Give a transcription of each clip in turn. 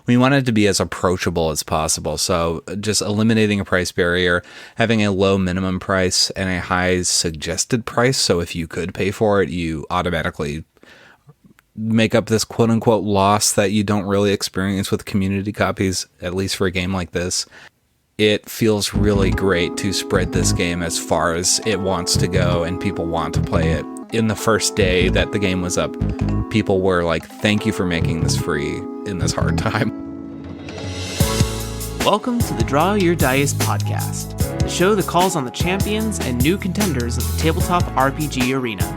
we wanted it to be as approachable as possible. So just eliminating a price barrier, having a low minimum price and a high suggested price. So if you could pay for it, you automatically make up this quote unquote loss that you don't really experience with community copies, at least for a game like this. It feels really great to spread this game as far as it wants to go and people want to play it. In the first day that the game was up, people were like, thank you for making this free in this hard time. Welcome to the Draw Your Dice podcast, the show that calls on the champions and new contenders of the tabletop RPG arena.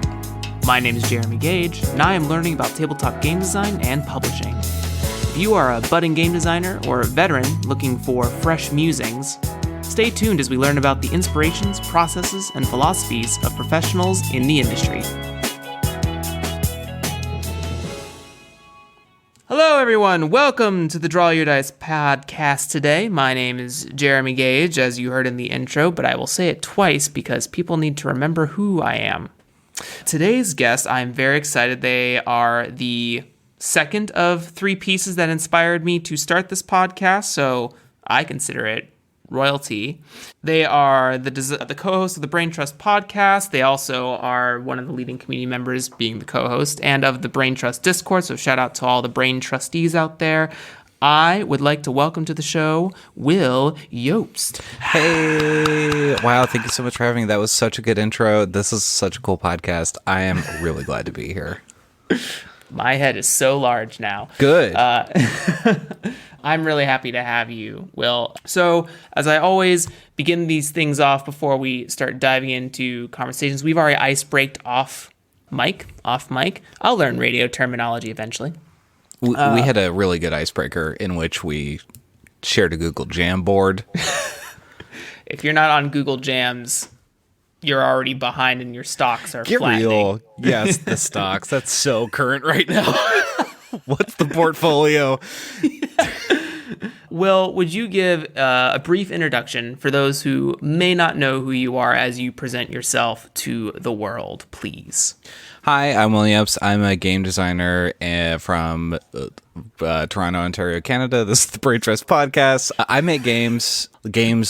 My name is Jeremy Gage, and I am learning about tabletop game design and publishing. If you are a budding game designer or a veteran looking for fresh musings, stay tuned as we learn about the inspirations, processes, and philosophies of professionals in the industry. Hello, everyone. Welcome to the Draw Your Dice podcast today. My name is Jeremy Gage, as you heard in the intro, but I will say it twice because people need to remember who I am. Today's guest, I'm very excited. They are the second of three pieces that inspired me to start this podcast, so I consider it royalty. They are the co-host of the Brain Trust podcast. They also are one of the leading community members, being the co-host, and of the Brain Trust Discord, so shout out to all the Brain Trustees out there. I would like to welcome to the show Will Jobst. Hey, wow, thank you so much for having me. That was such a good intro. This is such a cool podcast. I am really glad to be here. My head is so large now. Good. I'm really happy to have you, Will. So, as I always begin these things off before we start diving into conversations, we've already ice-breaked off mic. I'll learn radio terminology eventually. We had a really good icebreaker in which we shared a Google Jam board. If you're not on Google Jams, you're already behind and your stocks are Get flattening. real. Yes, the stocks. That's so current right now. What's the portfolio? Will, would you give a brief introduction for those who may not know who you are as you present yourself to the world, please? Hi, I'm Will Jobst. I'm a game designer from Toronto, Ontario, Canada. This is the Brain Trust podcast. I make games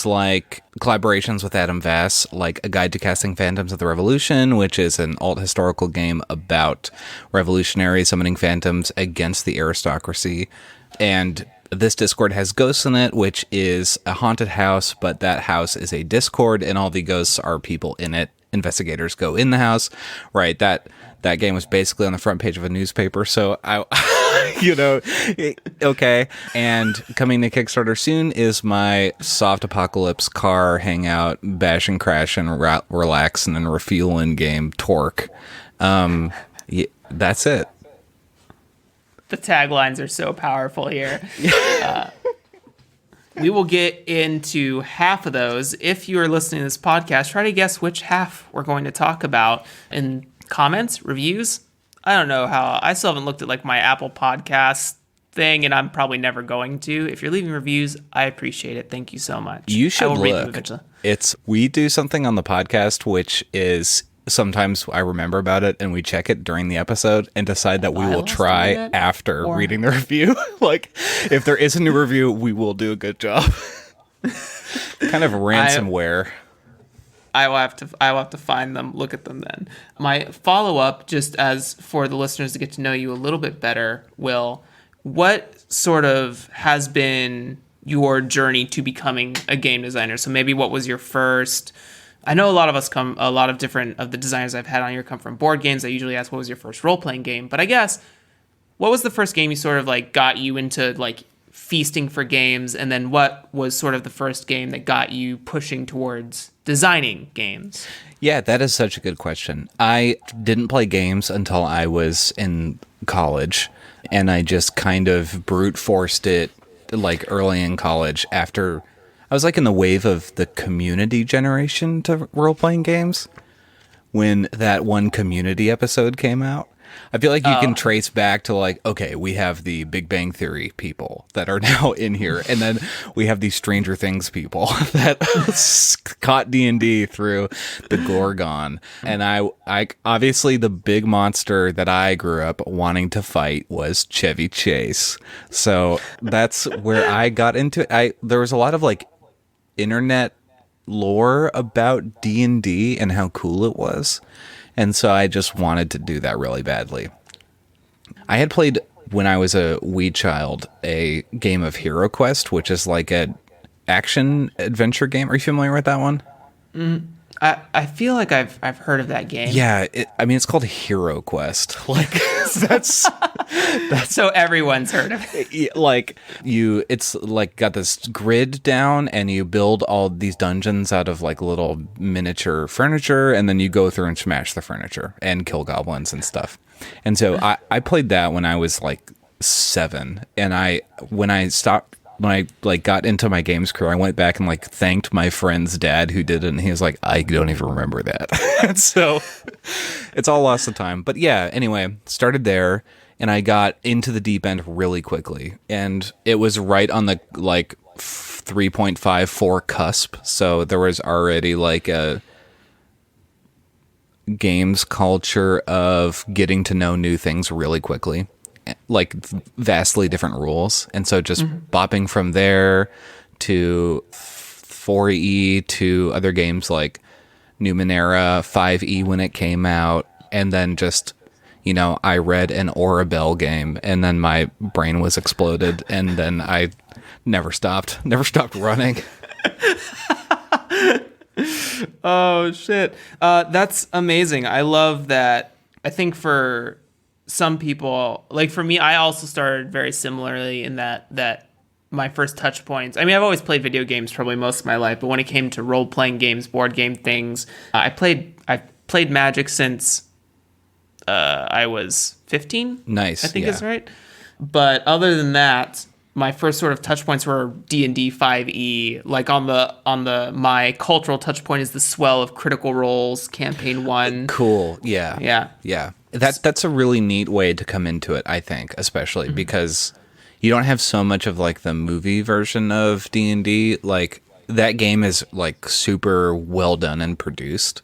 like collaborations with Adam Vass, like A Guide to Casting Phantoms of the Revolution, which is an alt historical game about revolutionaries summoning phantoms against the aristocracy. And this Discord has ghosts in it, which is a haunted house, but that house is a Discord, and all the ghosts are people in it. Investigators go in the house, right? That game was basically on the front page of a newspaper, so okay. And coming to Kickstarter soon is my soft-apocalypse car hangout, bash and crash and relax and refueling game, TORQ. That's it. The taglines are so powerful here. We will get into half of those. If you are listening to this podcast, try to guess which half we're going to talk about in comments, reviews. I don't know how. I still haven't looked at my Apple Podcast thing, and I'm probably never going to. If you're leaving reviews, I appreciate it. Thank you so much. You should read them look. eventually. We do something on the podcast, which is sometimes I remember about it and we check it during the episode and decide that we will try after reading the review. If there is a new review, we will do a good job. Kind of ransomware. I will have to find them, look at them then. My follow-up, just as for the listeners to get to know you a little bit better, Will, what sort of has been your journey to becoming a game designer? So maybe what was your first... I know a lot of different of the designers I've had on here come from board games. I usually ask, what was your first role-playing game? But I guess, what was the first game you sort of got you into feasting for games? And then what was sort of the first game that got you pushing towards designing games? Yeah, that is such a good question. I didn't play games until I was in college, and I just kind of brute forced it early in college after... I was in the wave of the community generation to role-playing games when that one Community episode came out. I feel like you can trace back to like, okay, we have the Big Bang Theory people that are now in here, and then we have these Stranger Things people that caught D&D through the Gorgon. And I obviously the big monster that I grew up wanting to fight was Chevy Chase. So that's where I got into it. There was a lot of like internet lore about D&D and how cool it was. And so I just wanted to do that really badly. I had played, when I was a wee child, a game of Hero Quest, which is like a action adventure game. Are you familiar with that one? I feel like I've heard of that game. Yeah, it's called Hero Quest. Like that's so everyone's heard of it. Like it's like got this grid down, and you build all these dungeons out of like little miniature furniture, and then you go through and smash the furniture and kill goblins and stuff. And so I played that when I was like 7, and when I like got into my games career, I went back and like thanked my friend's dad who did it, and he was like, I don't even remember that. So it's all lost of time. But yeah, anyway, started there, and I got into the deep end really quickly, and it was right on the like 3.54 cusp. So there was already like a games culture of getting to know new things really quickly, like vastly different rules. And so just bopping from there to 4E to other games like Numenera, 5E when it came out, and then just, I read an Orabelle game, and then my brain was exploded, and then I never stopped running. Oh shit. That's amazing. I love that. I think for some people, like for me, I also started very similarly in that my first touch points. I mean, I've always played video games probably most of my life, but when it came to role playing games, board game things, I've played Magic since I was 15. Nice. I think is right. But other than that, my first sort of touch points were D&D 5e. Like on the my cultural touch point is the swell of Critical Role's Campaign 1. Cool. Yeah. Yeah. That's a really neat way to come into it, I think, especially because you don't have so much of like the movie version of D&D. Like that game is like super well done and produced,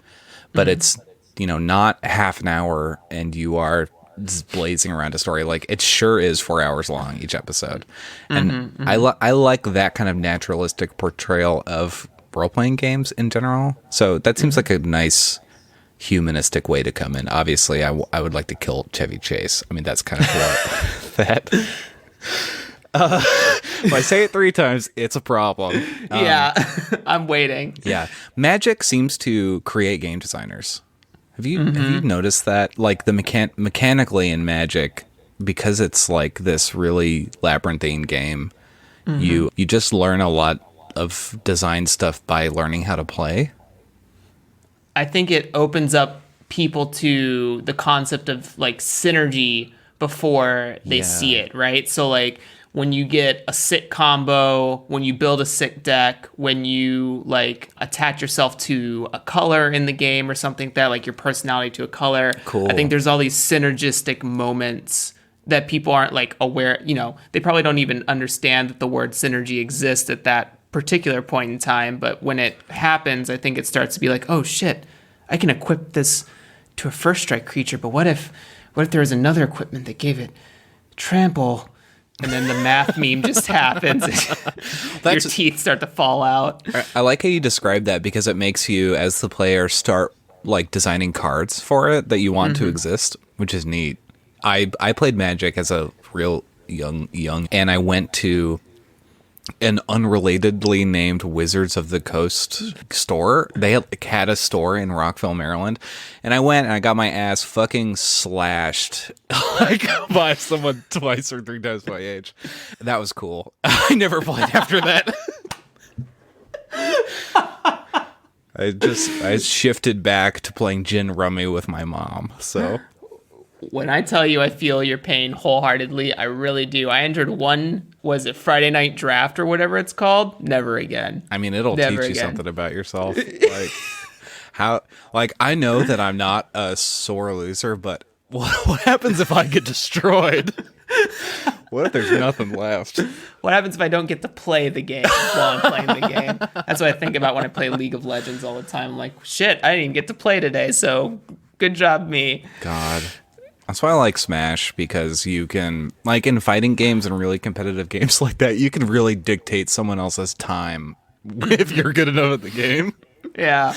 but it's, not half an hour and you are just blazing around a story. Like it sure is 4 hours long each episode. And I like that kind of naturalistic portrayal of role-playing games in general. So that seems like a nice humanistic way to come in. Obviously, I would like to kill Chevy Chase. I mean, that's kind of what that... if I say it 3 times, it's a problem. Yeah, I'm waiting. Yeah. Magic seems to create game designers. Have you noticed that? Like the mechanically in Magic, because it's like this really labyrinthine game, you just learn a lot of design stuff by learning how to play. I think it opens up people to the concept of like synergy before they see it, right? So like when you get a sick combo, when you build a sick deck, when you like attach yourself to a color in the game or something like that, like your personality to a color. Cool. I think there's all these synergistic moments that people aren't like aware, they probably don't even understand that the word synergy exists at that particular point in time. But when it happens, I think it starts to be like, oh shit, I can equip this to a first strike creature, but what if there was another equipment that gave it trample? And then the math meme just happens. Your teeth start to fall out. I like how you describe that because it makes you, as the player, start like designing cards for it that you want to exist, which is neat. I played Magic as a real young, and I went to an unrelatedly named Wizards of the Coast store. They had a store in Rockville, Maryland, and I went and I got my ass fucking slashed like by someone 2 or 3 times my age. That was cool. I never played after that. I shifted back to playing gin rummy with my mom. So when I tell you I feel your pain wholeheartedly, I really do. I entered was it Friday Night Draft or whatever it's called? Never again. I mean, it'll teach you something about yourself. Like I know that I'm not a sore loser, but what happens if I get destroyed? What if there's nothing left? What happens if I don't get to play the game while I'm playing the game? That's what I think about when I play League of Legends all the time. I'm like, shit, I didn't even get to play today, so good job, me. God. That's why I like Smash, because you can, like in fighting games and really competitive games like that, you can really dictate someone else's time if you're good enough at the game. Yeah.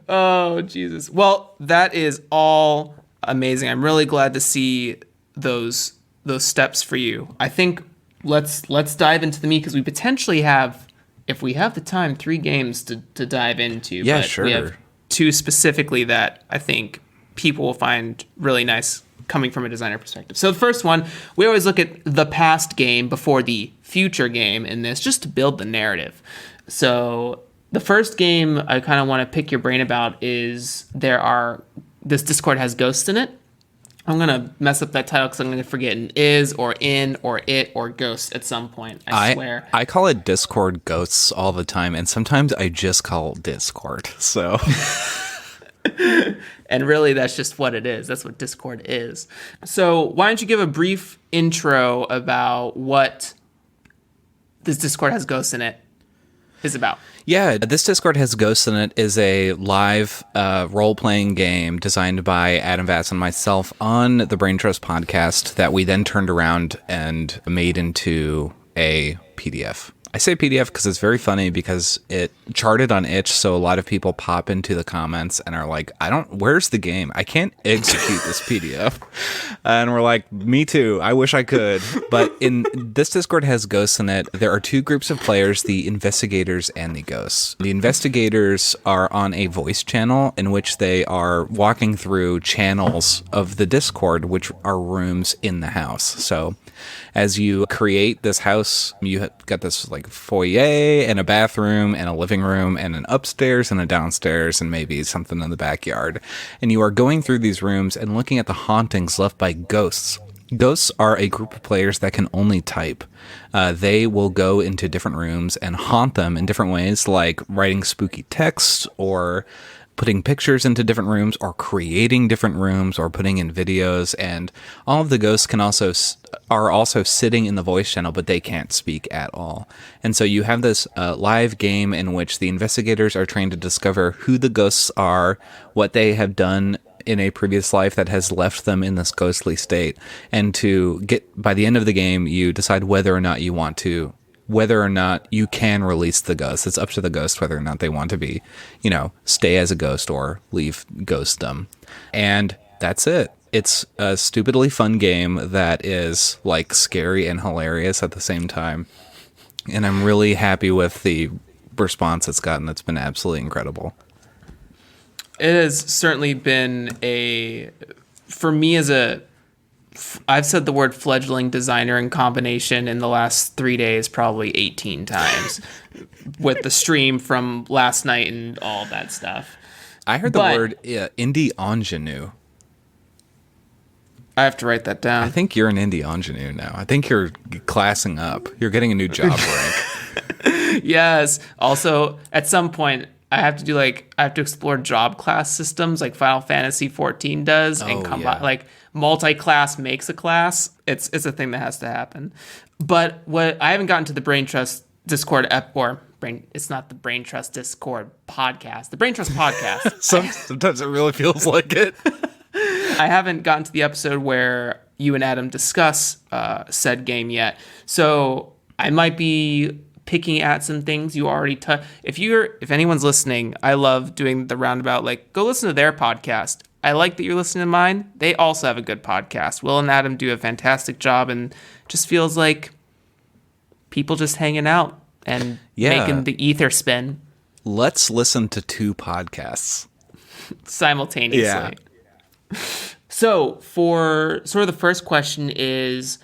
Oh, Jesus. Well, that is all amazing. I'm really glad to see those steps for you. I think let's dive into the meat, because we potentially have, if we have the time, 3 games to dive into. Yeah, but sure. We have 2 specifically that I think people will find really nice coming from a designer perspective. So the first one, we always look at the past game before the future game in this, just to build the narrative. So the first game I kind of want to pick your brain about is this Discord has ghosts in it. I'm going to mess up that title because I'm going to forget an is or in or it or ghost at some point. I swear. I call it Discord ghosts all the time, and sometimes I just call it Discord. So, and really, that's just what it is. That's what Discord is. So why don't you give a brief intro about what this Discord has ghosts in it is about? Yeah, this Discord has ghosts in it is a live role-playing game designed by Adam Vass and myself on the Brain Trust podcast that we then turned around and made into a PDF. I say PDF because it's very funny, because it charted on itch, so a lot of people pop into the comments and are like, where's the game? I can't execute this PDF. And we're like, me too, I wish I could. But in this Discord has ghosts in it. There are 2 groups of players, the investigators and the ghosts. The investigators are on a voice channel in which they are walking through channels of the Discord, which are rooms in the house. So as you create this house, you got this like foyer and a bathroom and a living room and an upstairs and a downstairs and maybe something in the backyard. And you are going through these rooms and looking at the hauntings left by ghosts. Ghosts are a group of players that can only type. They will go into different rooms and haunt them in different ways, like writing spooky text or putting pictures into different rooms or creating different rooms or putting in videos. And all of the ghosts are also sitting in the voice channel, but they can't speak at all. And so you have this live game in which the investigators are trying to discover who the ghosts are, what they have done in a previous life that has left them in this ghostly state. And to get, by the end of the game, you decide whether or not you can release the ghost. It's up to the ghost whether or not they want to be, stay as a ghost or leave ghostdom. And that's it. It's a stupidly fun game that is like scary and hilarious at the same time. And I'm really happy with the response it's gotten. It's been absolutely incredible. It has certainly been for me I've said the word fledgling designer in combination in the last 3 days probably 18 times with the stream from last night and all that stuff. I heard the word indie ingenue. I have to write that down. I think you're an indie ingenue now. I think you're classing up. You're getting a new job rank. Yes. Also, at some point, I have to explore job class systems like Final Fantasy 14 does, and like multi-class makes a class. It's a thing that has to happen. But what I haven't gotten to the Brain Trust Discord it's not the Brain Trust Discord podcast. The Brain Trust podcast. Sometimes it really feels like it. I haven't gotten to the episode where you and Adam discuss said game yet. So I might be picking at some things you already touched. If anyone's listening, I love doing the roundabout, like, go listen to their podcast. I like that you're listening to mine. They also have a good podcast. Will and Adam do a fantastic job, and just feels like people just hanging out and making the ether spin. Let's listen to 2 podcasts simultaneously. Yeah. So for sort of the first question is,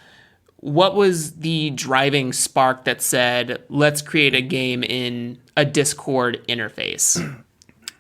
what was the driving spark that said, let's create a game in a Discord interface?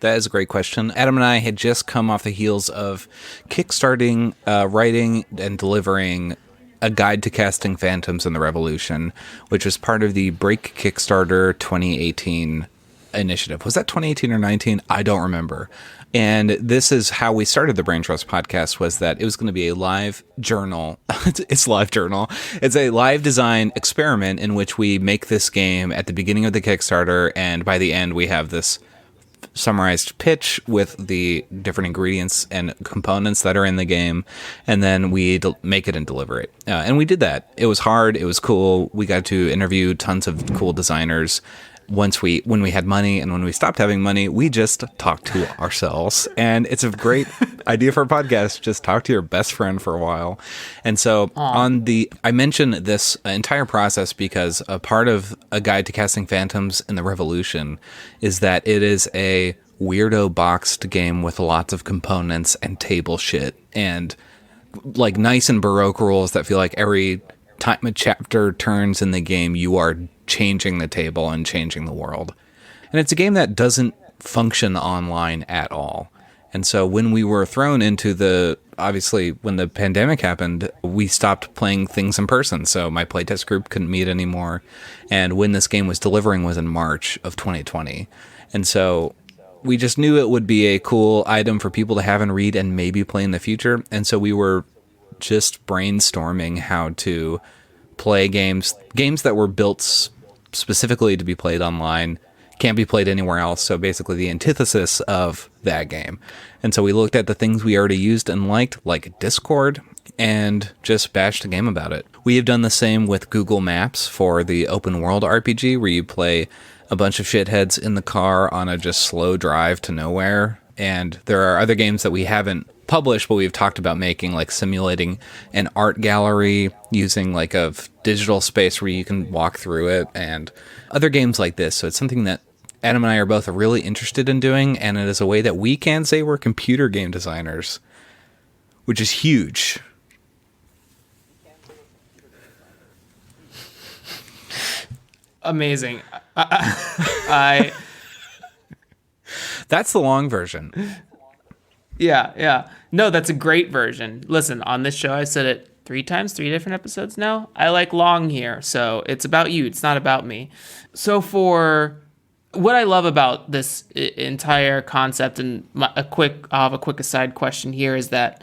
That is a great question. Adam and I had just come off the heels of kickstarting, writing, and delivering a guide to casting phantoms in the Revolution, which was part of the Break Kickstarter 2018 initiative. Was that 2018 or 19? I don't remember. And this is how we started the Brain Trust podcast, was that it was going to be a live journal. It's live journal. It's a live design experiment in which we make this game at the beginning of the Kickstarter, and by the end we have this summarized pitch with the different ingredients and components that are in the game, and then we make it and deliver it. And we did that. It was hard. It was cool. We got to interview tons of cool designers. When we had money, and when we stopped having money, we just talked to ourselves. And it's a great idea for a podcast. Just talk to your best friend for a while. And so I mentioned this entire process because a part of A Guide to Casting Phantoms in the Revolution is that it is a weirdo boxed game with lots of components and table shit and like nice and Baroque rules that feel like every time a chapter turns in the game, you are changing the table and changing the world. And it's a game that doesn't function online at all. And so when we were thrown into obviously when the pandemic happened, we stopped playing things in person. So my playtest group couldn't meet anymore. And when this game was delivering was in March of 2020. And so we just knew it would be a cool item for people to have and read and maybe play in the future. And so we were just brainstorming how to play games that were built specifically to be played online, can't be played anywhere else. So basically the antithesis of that game. And so we looked at the things we already used and liked, like Discord, and just bashed a game about it. We have done the same with Google Maps for the open world RPG, where you play a bunch of shitheads in the car on a just slow drive to nowhere. And there are other games that we haven't published, but we've talked about making, like simulating an art gallery using like a digital space where you can walk through it, and other games like this. So it's something that Adam and I are both really interested in doing, and it is a way that we can say we're computer game designers, which is huge. Amazing. That's the long version. Yeah. No, that's a great version. Listen, on this show, I said it 3 times, 3 different episodes now. I like long here, so it's about you. It's not about me. So for what I love about this entire concept, and I'll have a quick aside question here, is that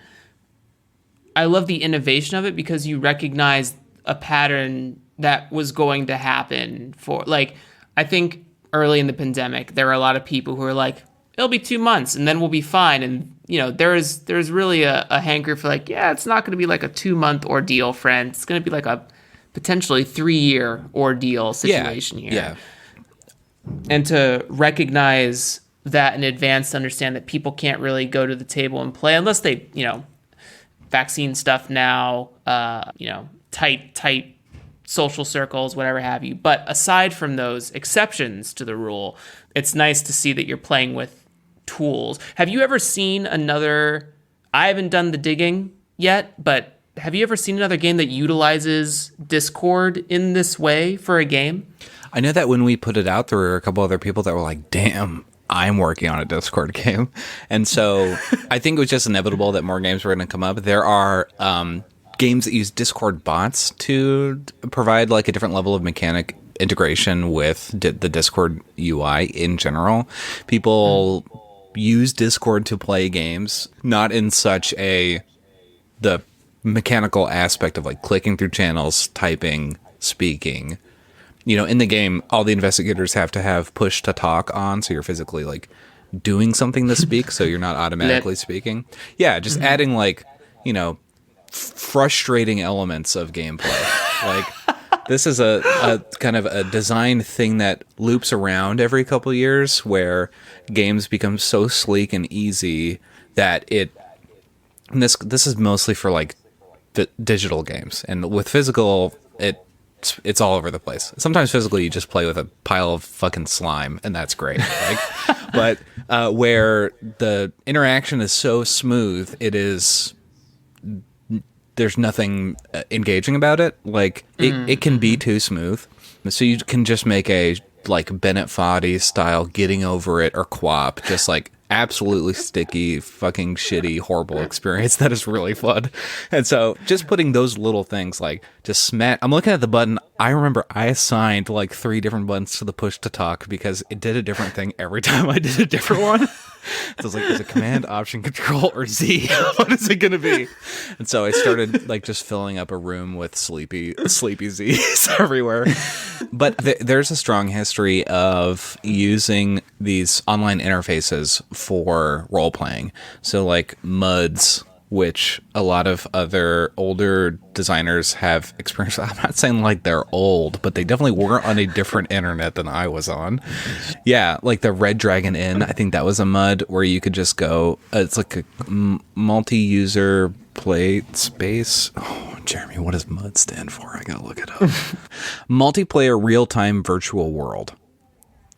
I love the innovation of it because you recognize a pattern that was going to happen for, like, I think early in the pandemic, there were a lot of people who were like, it'll be 2 months and then we'll be fine. And, you know, there's really a hanker for like, yeah, it's not going to be like a 2-month ordeal, friend. It's going to be like a potentially 3-year ordeal situation here. Yeah. And to recognize that in advance, to understand that people can't really go to the table and play unless they, you know, vaccine stuff now, you know, tight social circles, whatever have you. But aside from those exceptions to the rule, it's nice to see that you're playing with tools. Have you ever seen I haven't done the digging yet, but have you ever seen another game that utilizes Discord in this way for a game? I know that when we put it out, there were a couple other people that were like, damn, I'm working on a Discord game. And so I think it was just inevitable that more games were going to come up. There are games that use Discord bots to provide like a different level of mechanic integration with the Discord UI in general. People use Discord to play games, not in such the mechanical aspect of like clicking through channels, typing, speaking. You know, in the game, all the investigators have to have push to talk on, so you're physically like doing something to speak, so you're not automatically speaking. Yeah, just adding like, you know, frustrating elements of gameplay. Like, this is a kind of a design thing that loops around every couple of years, where games become so sleek and easy that this is mostly for like the digital games, and with physical it's all over the place. Sometimes physically you just play with a pile of fucking slime, and that's great. Like, but where the interaction is so smooth, there's nothing engaging about it. Like, it can be too smooth. So you can just make a like Bennett Foddy style Getting Over It or QWOP, just like absolutely sticky, fucking shitty, horrible experience that is really fun. And so just putting those little things like just smack. I'm looking at the button. I remember I assigned like 3 different buttons to the push to talk because it did a different thing every time I did a different one. So I was like, is it command, option, control, or Z? What is it going to be? And so I started like just filling up a room with sleepy Z's everywhere. But there's a strong history of using these online interfaces for role playing. So like MUDs, which a lot of other older designers have experienced. I'm not saying like they're old, but they definitely were on a different internet than I was on. Yeah, like the Red Dragon Inn, I think that was a MUD where you could just go, it's like a multi-user play space. Oh, Jeremy, what does MUD stand for? I gotta look it up. Multiplayer real-time virtual world.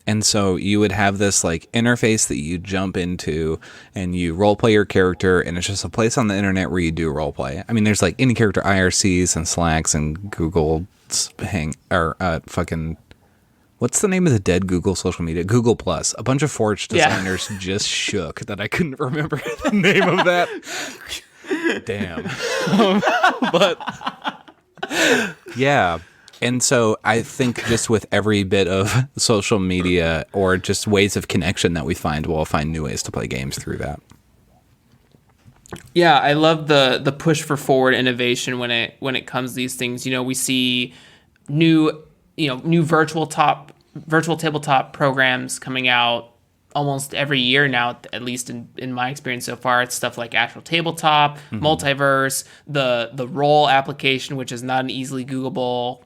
And so you would have this like interface that you jump into and you role play your character, and it's just a place on the internet where you do role play. I mean, there's like any character IRCs and Slacks and Google fucking, what's the name of the dead Google social media? Google Plus. A bunch of Forge designers just shook that I couldn't remember the name of that. Damn. But yeah. And so I think just with every bit of social media or just ways of connection that we find, we'll find new ways to play games through that. Yeah, I love the push for forward innovation when it comes to these things. You know, we see new virtual tabletop programs coming out almost every year now, at least in my experience so far. It's stuff like Actual Tabletop, Multiverse, the Roll application, which is not an easily Googleable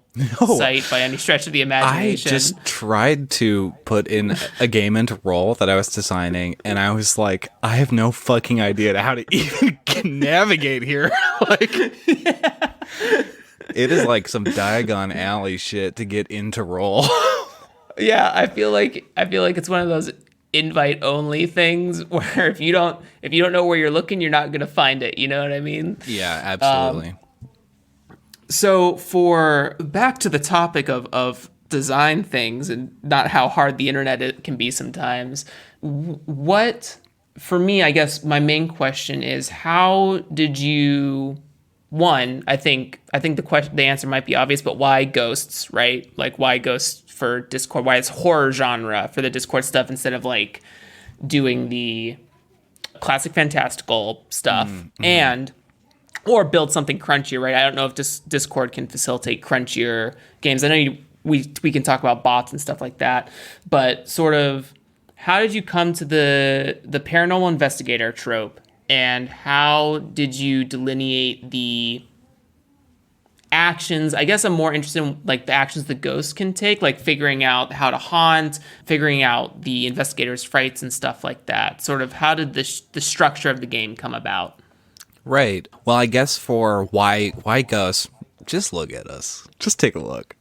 site by any stretch of the imagination. I just tried to put in a game into Roll that I was designing, and I was like, I have no fucking idea how to even navigate here. Like, it is like some Diagon Alley shit to get into Roll. Yeah, I feel like it's one of those invite only things where if you don't know where you're looking, you're not gonna find it. You know what I mean? Yeah, absolutely. So for back to the topic of design things and not how hard the internet can be sometimes. What, for me, I guess my main question is, how did you? One, I think the answer might be obvious, but why ghosts, right? Like, why ghosts for Discord? Why it's horror genre for the Discord stuff instead of like doing the classic fantastical stuff? Mm-hmm. Or build something crunchier, right? I don't know if Discord can facilitate crunchier games. I know we can talk about bots and stuff like that, but sort of, how did you come to the paranormal investigator trope, and how did you delineate the actions? I guess I'm more interested in like the actions the ghosts can take, like figuring out how to haunt, figuring out the investigator's frights and stuff like that. Sort of, how did the structure of the game come about? Right. Well, I guess for why ghosts, just look at us. Just take a look.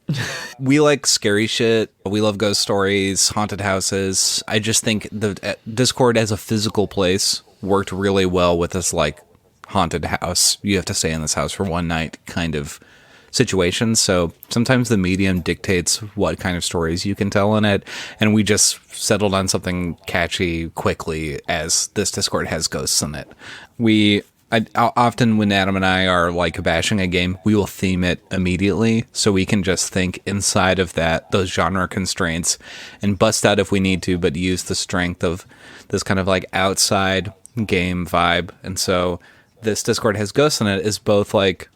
We like scary shit. We love ghost stories, haunted houses. I just think the Discord as a physical place worked really well with this like haunted house. You have to stay in this house for one night kind of situation. So sometimes the medium dictates what kind of stories you can tell in it. And we just settled on something catchy quickly, as this Discord has ghosts in it. Often when Adam and I are like bashing a game, we will theme it immediately, so we can just think inside of those genre constraints and bust out if we need to, but use the strength of this kind of like outside game vibe. And so this Discord has ghosts in it is both like,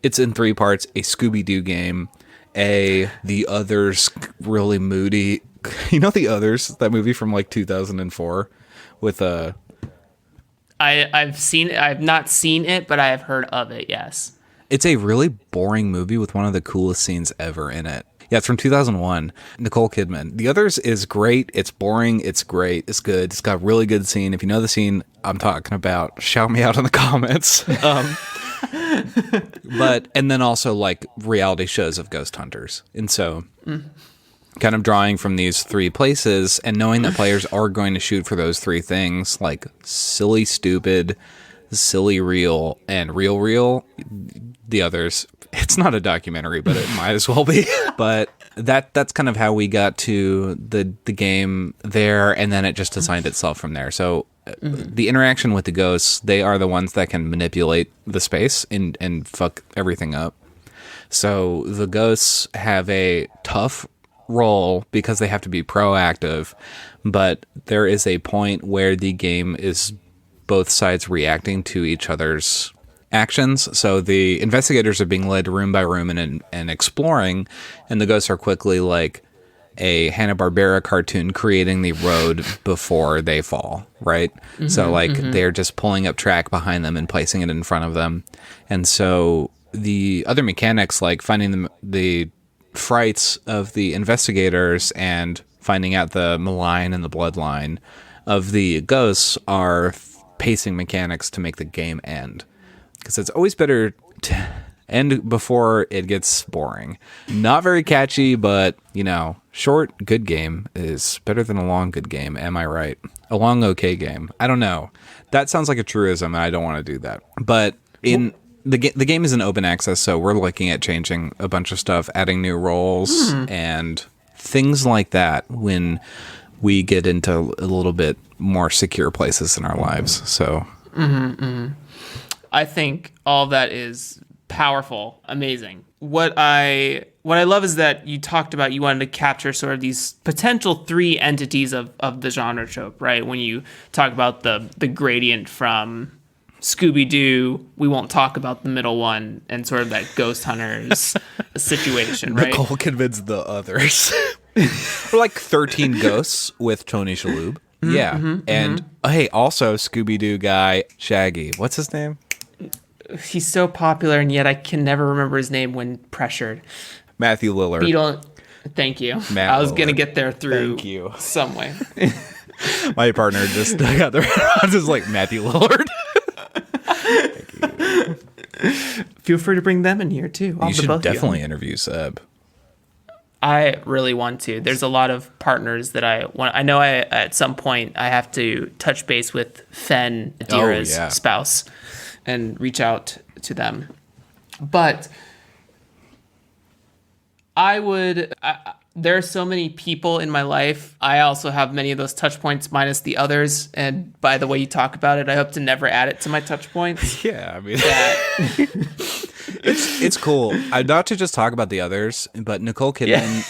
it's in 3 parts: a Scooby-Doo game, The Others, really moody. You know The Others, that movie from like 2004 with I've seen it. I've not seen it, but I have heard of it, yes. It's a really boring movie with one of the coolest scenes ever in it. Yeah, it's from 2001. Nicole Kidman. The Others is great. It's boring. It's great. It's good. It's got a really good scene. If you know the scene I'm talking about, shout me out in the comments. And then also like reality shows of ghost hunters. And so kind of drawing from these 3 places and knowing that players are going to shoot for those 3 things, like silly, stupid, silly, real, and real. The Others, it's not a documentary, but it might as well be. But that's kind of how we got to the game there, and then it just designed itself from there. So the interaction with the ghosts, they are the ones that can manipulate the space and fuck everything up. So the ghosts have a tough role because they have to be proactive, but there is a point where the game is both sides reacting to each other's actions. So the investigators are being led room by room and exploring, and the ghosts are quickly like a Hanna-Barbera cartoon creating the road before they fall, right? So like they're just pulling up track behind them and placing it in front of them. And so the other mechanics, like finding the frights of the investigators and finding out the malign and the bloodline of the ghosts, are pacing mechanics to make the game end. Because it's always better to end before it gets boring. Not very catchy, but, short, good game is better than a long, good game. Am I right? A long, okay game. I don't know. That sounds like a truism, and I don't want to do that. But the game is in open access, so we're looking at changing a bunch of stuff, adding new roles, and things like that when we get into a little bit more secure places in our lives. So, I think all of that is powerful, amazing. What I love is that you talked about you wanted to capture sort of these potential three entities of the genre trope, right? When you talk about the gradient from Scooby-Doo, we won't talk about the middle one, and sort of that ghost hunters situation, right? Nicole convinced the others. We're like 13 ghosts with Tony Shalhoub. And hey, also Scooby-Doo guy, Shaggy. What's his name? He's so popular, and yet I can never remember his name when pressured. Matthew Lillard. Beetle. Thank you. I was going to get there through some way. My partner just got there. I was just like, Matthew Lillard. Feel free to bring them in here, too. You should definitely interview Seb. I really want to. There's a lot of partners that I want. I know at some point I have to touch base with Fen, Adira's spouse, and reach out to them. But there are so many people in my life. I also have many of those touch points minus the others. And by the way you talk about it, I hope to never add it to my touch points. Yeah, I mean, it's cool. Not to just talk about the others, but Nicole Kidman,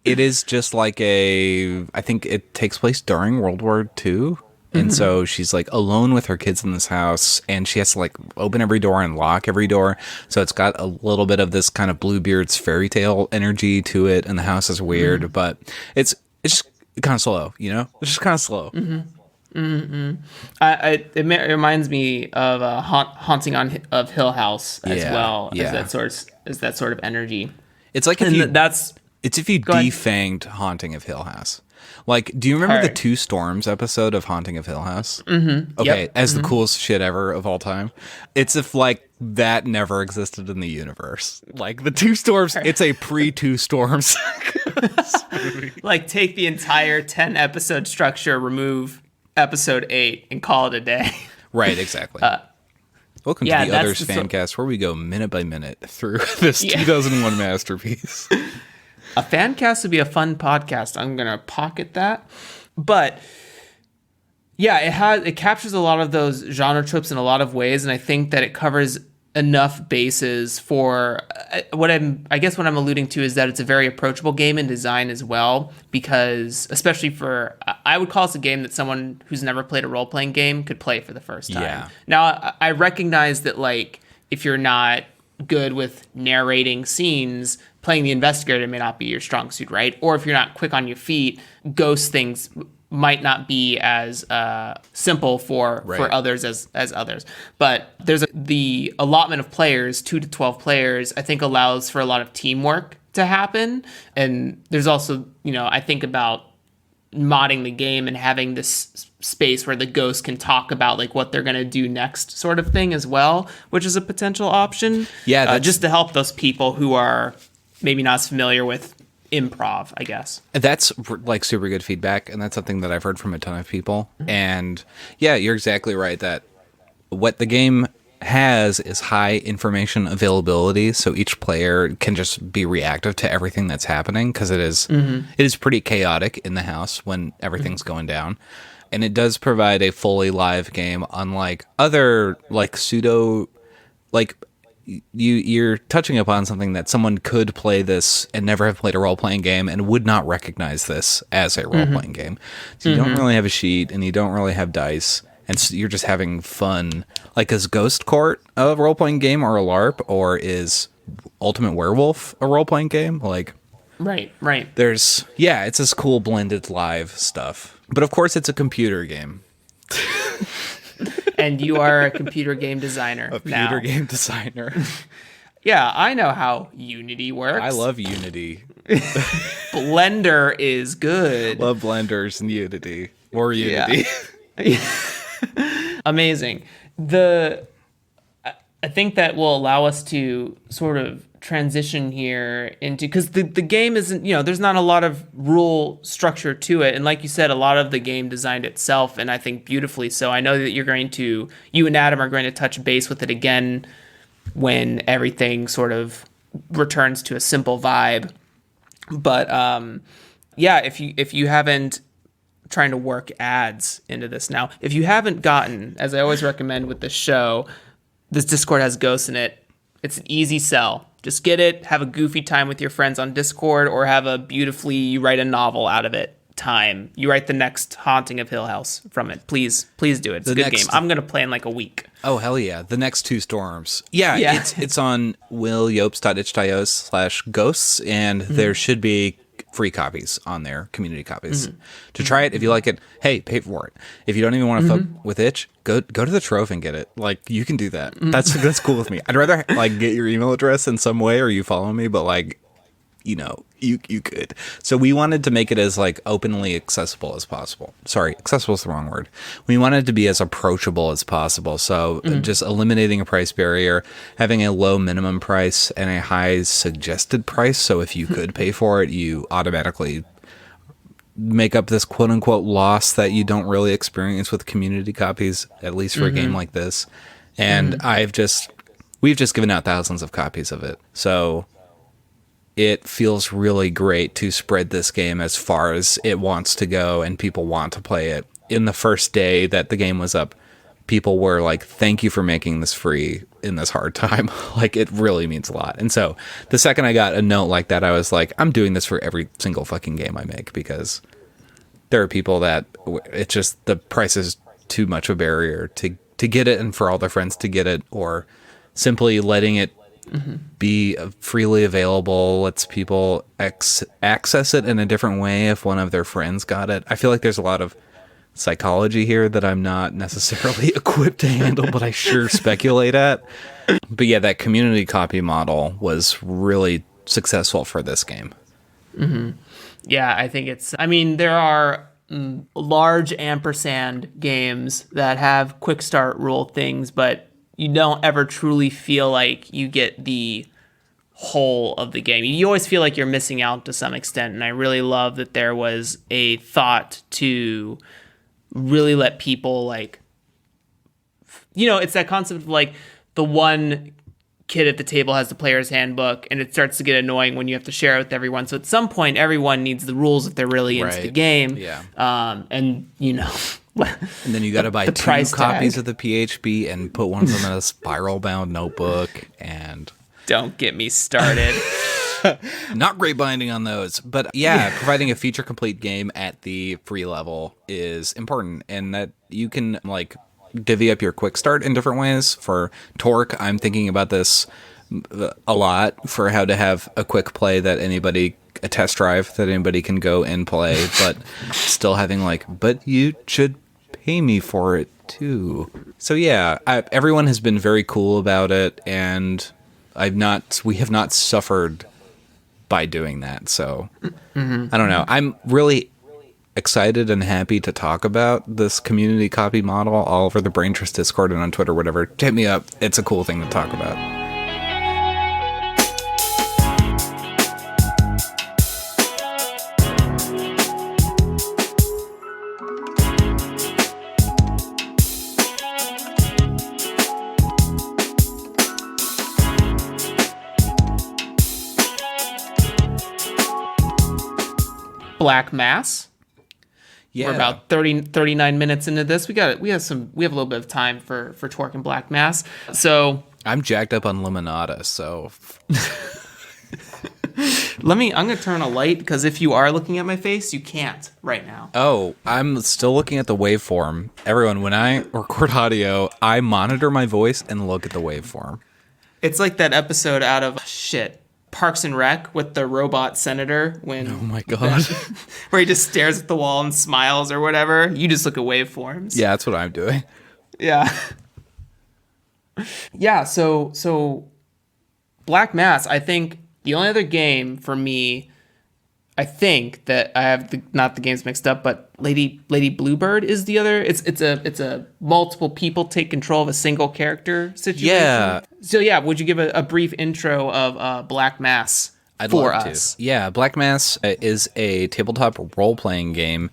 it is just like I think it takes place during World War II. And so she's like alone with her kids in this house, and she has to like open every door and lock every door. So it's got a little bit of this kind of Bluebeard's fairy tale energy to it, and the house is weird, but it's just kind of slow, It's just kind of slow. It reminds me of Haunting of Hill House as well as that sort of energy. It's like if you defanged Haunting of Hill House. Like, do you remember the Two Storms episode of Haunting of Hill House? Okay, as the coolest shit ever of all time. It's if, like, that never existed in the universe. Like, the Two Storms, it's a pre-Two Storms. Like, take the entire 10-episode structure, remove episode 8, and call it a day. Right, exactly. Welcome to the Others Fancast, where we go minute by minute through this 2001 masterpiece. A fan cast would be a fun podcast. I'm going to pocket that. But yeah, it captures a lot of those genre tropes in a lot of ways, and I think that it covers enough bases for what I'm alluding to is that it's a very approachable game in design as well, because especially I would call this a game that someone who's never played a role-playing game could play for the first time. Yeah. Now, I recognize that, like, if you're not good with narrating scenes, playing the investigator may not be your strong suit, right? Or if you're not quick on your feet, ghost things might not be as simple for others as others. But there's the allotment of players, 2 to 12 players, I think allows for a lot of teamwork to happen. And there's also, I think about modding the game and having this space where the ghosts can talk about like what they're going to do next sort of thing as well, which is a potential option. Yeah. Just to help those people who are maybe not as familiar with improv, I guess. That's like super good feedback, and that's something that I've heard from a ton of people. And yeah, you're exactly right that what the game has is high information availability, so each player can just be reactive to everything that's happening, because it is pretty chaotic in the house when everything's going down. and it does provide a fully live game, unlike other like pseudo, like you're touching upon something that someone could play this and never have played a role-playing game and would not recognize this as a role-playing game. So you don't really have a sheet and you don't really have dice, and so you're just having fun. Like, is Ghost Court a role-playing game or a LARP, or is Ultimate Werewolf a role-playing game? Like, right. it's this cool blended live stuff. But of course it's a computer game. And you are a computer game designer. Game designer. Yeah, I know how Unity works. I love Unity. Blender is good. Love blenders and Unity. Or Unity. Yeah. Amazing. I think that will allow us to sort of transition here into, because the game isn't, there's not a lot of rule structure to it, and like you said, a lot of the game designed itself, and I think beautifully so. I know that you and Adam are going to touch base with it again when everything sort of returns to a simple vibe, but if you haven't, trying to work ads into this now, if you haven't gotten, as I always recommend with this show, this Discord has ghosts in it. It's an easy sell. Just get it, have a goofy time with your friends on Discord, or have you write a novel out of it time. You write the next Haunting of Hill House from it. Please do it. It's a good game. I'm going to play in like a week. Oh, hell yeah. The next two storms. Yeah. It's on willjobst.itch.io/ghosts, and there should be free copies on there, community copies. To try it, if you like it, hey, pay for it. If you don't even want to fuck with itch, go to the Trove and get it. Like, you can do that. That's cool with me. I'd rather like get your email address in some way, or you follow me, but like, you could. So we wanted to make it as like openly accessible as possible. Sorry, accessible is the wrong word. We wanted it to be as approachable as possible. So just eliminating a price barrier, having a low minimum price and a high suggested price. So if you could pay for it, you automatically make up this quote unquote loss that you don't really experience with community copies, at least for a game like this. And we've just given out thousands of copies of it. So it feels really great to spread this game as far as it wants to go, and people want to play it. In the first day that the game was up, people were like, thank you for making this free in this hard time. Like, it really means a lot. And so the second I got a note like that, I was like, I'm doing this for every single fucking game I make, because there are people that it's just the price is too much of a barrier to get it, and for all their friends to get it, or simply letting it be freely available lets people access it in a different way if one of their friends got it. I feel like there's a lot of psychology here that I'm not necessarily equipped to handle, but I sure speculate at. But yeah, that community copy model was really successful for this game. Yeah, I think there are large ampersand games that have quick start rule things, but you don't ever truly feel like you get the whole of the game. You always feel like you're missing out to some extent, and I really love that there was a thought to really let people, like, it's that concept of like the one kid at the table has the player's handbook, and it starts to get annoying when you have to share it with everyone. So at some point, everyone needs the rules if they're really into the game. Yeah. And and then you got to buy 2 copies of the PHP and put one of them in a spiral-bound notebook. And don't get me started. Not great binding on those. But yeah, providing a feature-complete game at the free level is important, and that you can like divvy up your quick start in different ways. For TORQ, I'm thinking about this a lot, for how to have a quick play that a test drive that anybody can go and play, but still having but you should pay me for it too. So yeah, everyone has been very cool about it, and we have not suffered by doing that. So I don't know. I'm really excited and happy to talk about this community copy model all over the Brain Trust Discord and on Twitter, whatever. Hit me up. It's a cool thing to talk about. Black Mass? Yeah. We're about 39 minutes into this. We have a little bit of time for TORQ and Black Mass. So I'm jacked up on Limonada, so I'm going to turn a light, because if you are looking at my face, you can't right now. Oh, I'm still looking at the waveform. Everyone, when I record audio, I monitor my voice and look at the waveform. It's like that episode out of Parks and Rec with the robot senator when Oh my god. where he just stares at the wall and smiles or whatever. You just look at waveforms. Yeah, that's what I'm doing. Yeah. Yeah, so Black Mass, I think the only other game for me, I think that I have not the games mixed up, but Lady Bluebeard is the other. It's a multiple people take control of a single character situation. Yeah. So yeah, would you give a brief intro of Black Mass for us? Yeah, Black Mass is a tabletop role-playing game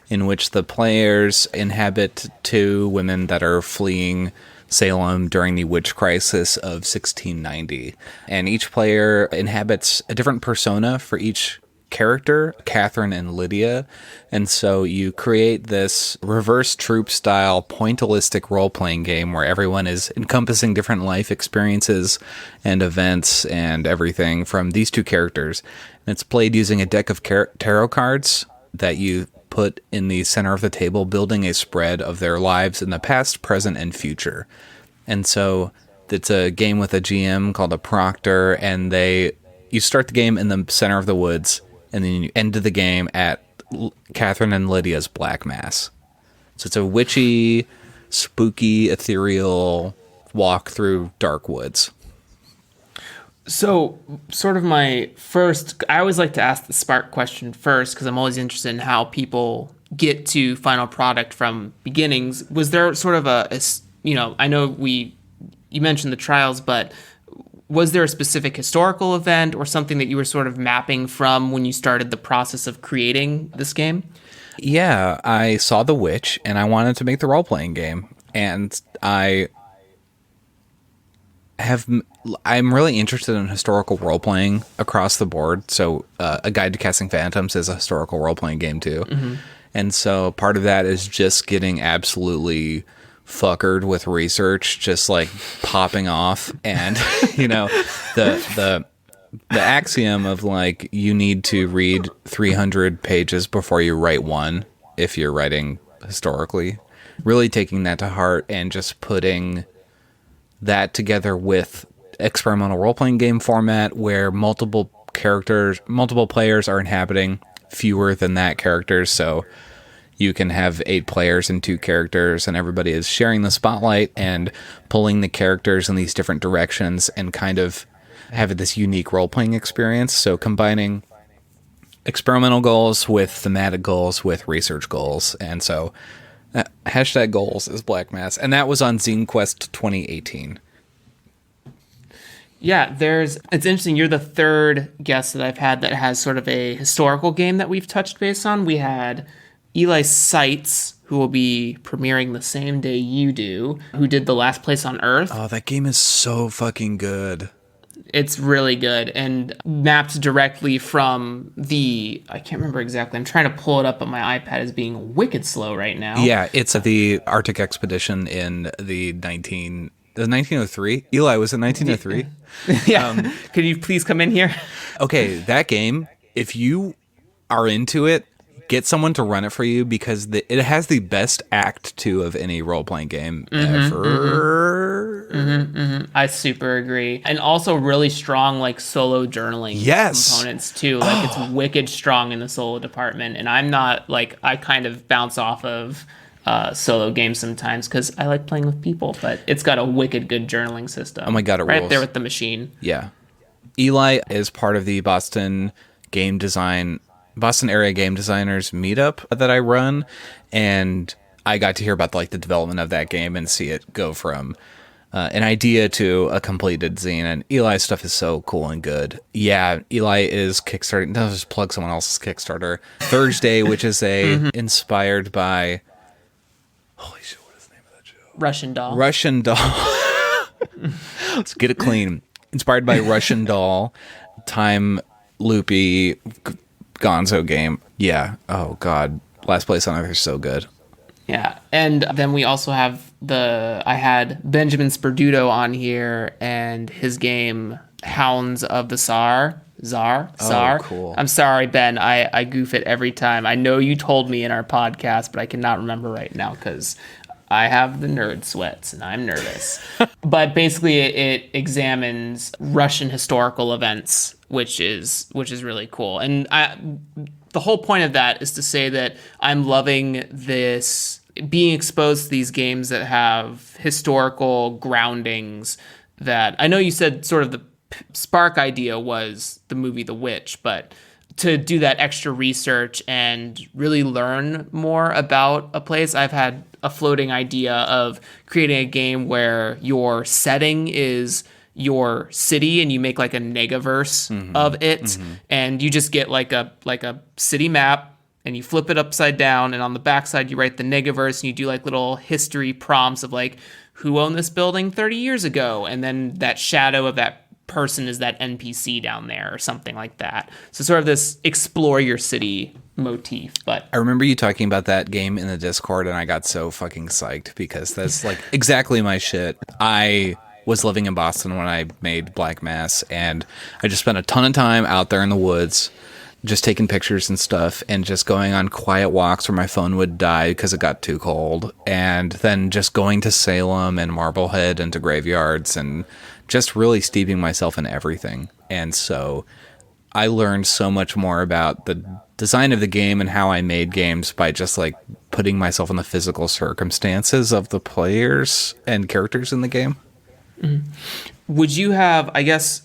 in which the players inhabit two women that are fleeing Salem during the witch crisis of 1690. And each player inhabits a different persona for each character, Catherine and Lydia. And so you create this reverse troop style pointillistic role-playing game where everyone is encompassing different life experiences and events and everything from these two characters. And it's played using a deck of tarot cards that you put in the center of the table, building a spread of their lives in the past, present, and future. And so it's a game with a GM called a proctor, and you start the game in the center of the woods, and then you end the game at Catherine and Lydia's Black Mass. So it's a witchy, spooky, ethereal walk through dark woods. So, sort of my first, I always like to ask the spark question first, because I'm always interested in how people get to final product from beginnings. Was there sort of I know you mentioned the trials, but was there a specific historical event or something that you were sort of mapping from when you started the process of creating this game? Yeah, I saw The Witch, and I wanted to make the role-playing game. And I'm really interested in historical role-playing across the board. So A Guide to Casting Phantoms is a historical role-playing game too. Mm-hmm. And so part of that is just getting absolutely fuckered with research, just like popping off. And, the axiom of like, you need to read 300 pages before you write one if you're writing historically. Really taking that to heart and just putting that together with experimental role-playing game format where multiple players are inhabiting fewer than that characters. So you can have 8 players and 2 characters, and everybody is sharing the spotlight and pulling the characters in these different directions and kind of have this unique role-playing experience. So combining experimental goals with thematic goals with research goals. And so hashtag goals is Black Mass. And that was on Zine Quest 2018. Yeah, it's interesting. You're the third guest that I've had that has sort of a historical game that we've touched base on. We had Eli Seitz, who will be premiering the same day you do, who did The Last Place on Earth. Oh, that game is so fucking good. It's really good and mapped directly from I can't remember exactly. I'm trying to pull it up, but my iPad is being wicked slow right now. Yeah, it's the Arctic expedition in the 1903. Eli, was it 1903? Yeah. Could you please come in here? Okay, that game, if you are into it, get someone to run it for you because it has the best act 2 of any role-playing game ever. I super agree. And also really strong like solo journaling components too. Like it's wicked strong in the solo department. And I'm not like, I kind of bounce off of solo games sometimes because I like playing with people, but it's got a wicked good journaling system. Oh my God, it right rules. There with the machine. Yeah. Eli is part of the Boston area game designers meetup that I run, and I got to hear about the development of that game and see it go from an idea to a completed zine. And Eli's stuff is so cool and good. Yeah, Eli is kickstarting. No, just plug someone else's Kickstarter. Thursday, which is inspired by. Holy shit! What is the name of that show? Russian Doll. Let's get it clean. Inspired by Russian Doll, time loopy. Gonzo game. Yeah. Oh God. Last Place on Earth is so good. Yeah, and then we also have I had Benjamin Sperduto on here and his game Hounds of the Tsar. Tsar. Oh, cool. I'm sorry, Ben. I goof it every time. I know you told me in our podcast, but I cannot remember right now because I have the nerd sweats and I'm nervous. But basically, it examines Russian historical events, which is really cool. And the whole point of that is to say that I'm loving this, being exposed to these games that have historical groundings. That I know you said sort of the spark idea was the movie The Witch, but to do that extra research and really learn more about a place, I've had a floating idea of creating a game where your setting is your city and you make like a negaverse of it, and you just get like a city map and you flip it upside down, and on the backside you write the negaverse and you do like little history prompts of like who owned this building 30 years ago, and then that shadow of that person is that NPC down there or something like that. So sort of this explore your city motif. But I remember you talking about that game in the Discord, and I got so fucking psyched because that's like exactly my shit. I was living in Boston when I made Black Mass, and I just spent a ton of time out there in the woods just taking pictures and stuff, and just going on quiet walks where my phone would die because it got too cold, and then just going to Salem and Marblehead and to graveyards and just really steeping myself in everything. And so I learned so much more about the design of the game and how I made games by just like putting myself in the physical circumstances of the players and characters in the game. Would you have, I guess,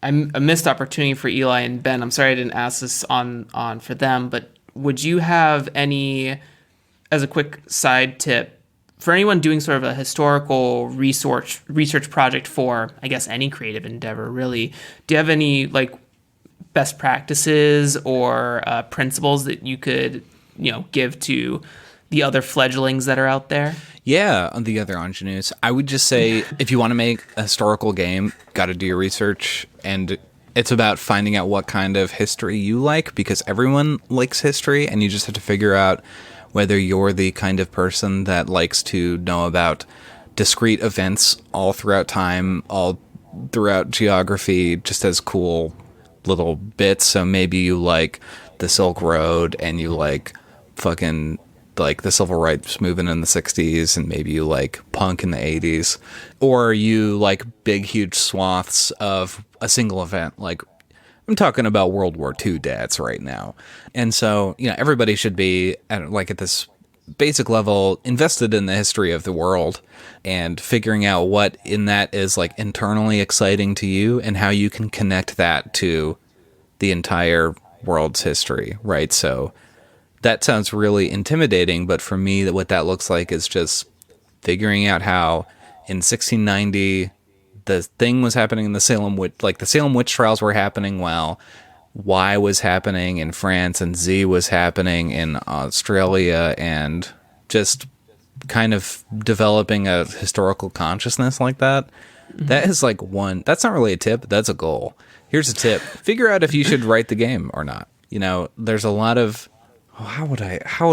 a missed opportunity for Eli and Ben. I'm sorry I didn't ask this on for them, but would you have any, as a quick side tip, for anyone doing sort of a historical research project for, I guess, any creative endeavor, really, do you have any like best practices or principles that you could, give to the other fledglings that are out there? Yeah, the other ingenues. I would just say if you want to make a historical game, got to do your research, and it's about finding out what kind of history you like, because everyone likes history, and you just have to figure out whether you're the kind of person that likes to know about discrete events all throughout time, all throughout geography, just as cool little bits. So maybe you like the Silk Road, and you like fucking like the civil rights movement in the 60s, and maybe you like punk in the 80s, or you like big huge swaths of a single event. Like I'm talking about World War II dads right now. And so, everybody should be at this basic level invested in the history of the world and figuring out what in that is like internally exciting to you and how you can connect that to the entire world's history, right? So that sounds really intimidating, but for me, what that looks like is just figuring out how in 1690 the thing was happening in the Salem witch trials were happening while Y was happening in France and Z was happening in Australia, and just kind of developing a historical consciousness like that. Mm-hmm. That is like that's not really a tip, that's a goal. Here's a tip. Figure out if you should write the game or not. There's a lot of, how would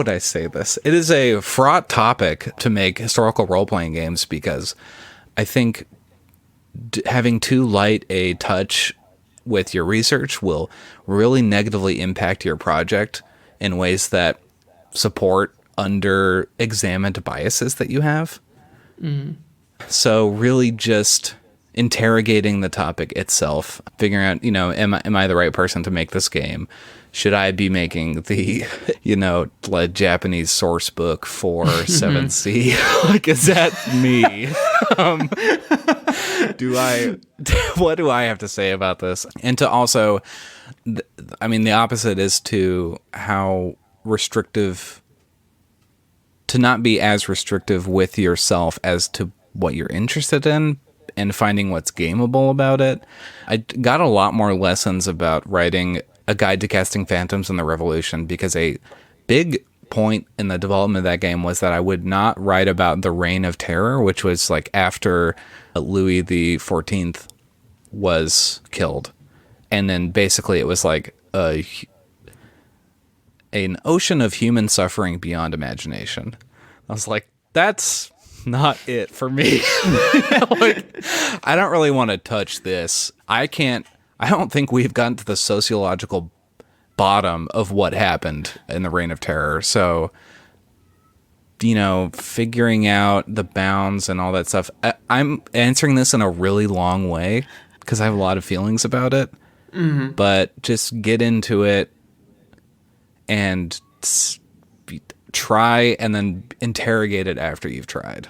I say this? It is a fraught topic to make historical role-playing games, because I think having too light a touch with your research will really negatively impact your project in ways that support under-examined biases that you have. Mm-hmm. So really just interrogating the topic itself, figuring out, am I the right person to make this game? Should I be making the, Japanese source book for 7C? Like, is that me? What do I have to say about this? And to also, the opposite is to how restrictive, to not be as restrictive with yourself as to what you're interested in and finding what's gameable about it. I got a lot more lessons about writing a guide to casting phantoms in the Revolution, because a big point in the development of that game was that I would not write about the Reign of Terror, which was like after Louis the 14th was killed. And then basically it was like a an ocean of human suffering beyond imagination. I was like, that's not it for me. Like, I don't really want to touch this. I don't think we've gotten to the sociological bottom of what happened in the Reign of Terror. So, figuring out the bounds and all that stuff. I'm answering this in a really long way because I have a lot of feelings about it. Mm-hmm. But just get into it and try and then interrogate it after you've tried.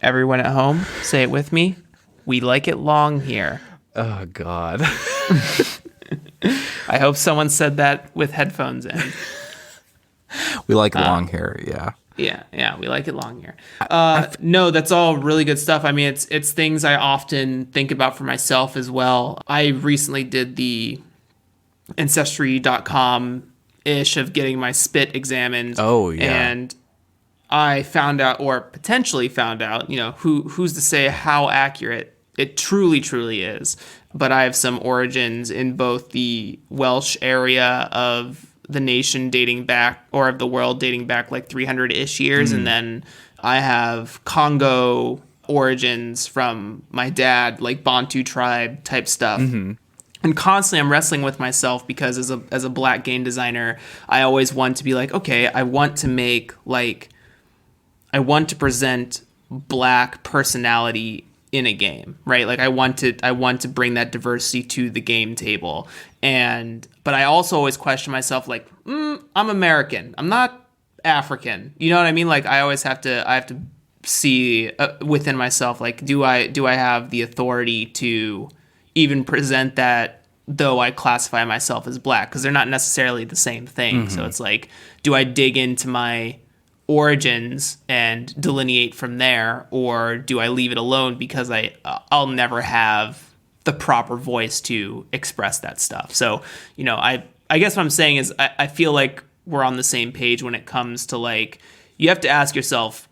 Everyone at home, say it with me. We like it long here. Oh, God. I hope someone said that with headphones in. We like long hair, yeah. Yeah, we like it long here. No, that's all really good stuff. I mean, it's things I often think about for myself as well. I recently did the Ancestry.com-ish of getting my spit examined. Oh, yeah. And I found out, or potentially found out, who's to say how accurate it truly is. But I have some origins in both the Welsh area of the nation dating back, or of the world dating back like 300-ish years. Mm-hmm. And then I have Congo origins from my dad, like Bantu tribe type stuff. Mm-hmm. And constantly I'm wrestling with myself because as a black game designer, I always want to be like, okay, I want to present black personality in a game, right? Like I want to bring that diversity to the game table. But I also always question myself, like, I'm American. I'm not African. You know what I mean? Like I have to see within myself, like, do I have the authority to even present that, though I classify myself as black? Because they're not necessarily the same thing. Mm-hmm. So it's like, do I dig into my origins and delineate from there, or do I leave it alone because I'll never have the proper voice to express that stuff? So, I guess what I'm saying is I feel like we're on the same page when it comes to, like, you have to ask yourself,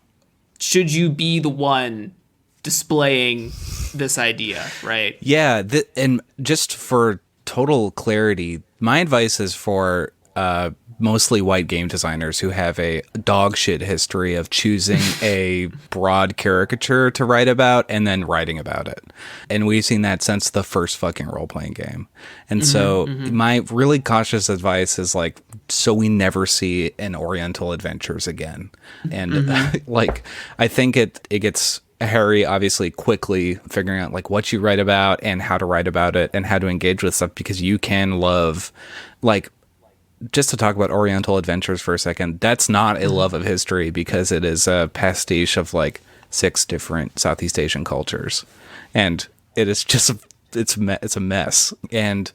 should you be the one displaying this idea, right? Yeah, and just for total clarity, my advice is for mostly white game designers who have a dog shit history of choosing a broad caricature to write about and then writing about it. And we've seen that since the first fucking role-playing game. And so my really cautious advice is, like, so we never see an Oriental Adventures again. And I think it gets hairy, obviously, quickly figuring out, like, what you write about and how to write about it and how to engage with stuff, because you can love, like, just to talk about Oriental Adventures for a second, that's not a love of history, because it is a pastiche of like 6 different Southeast Asian cultures, and it is just it's a mess. And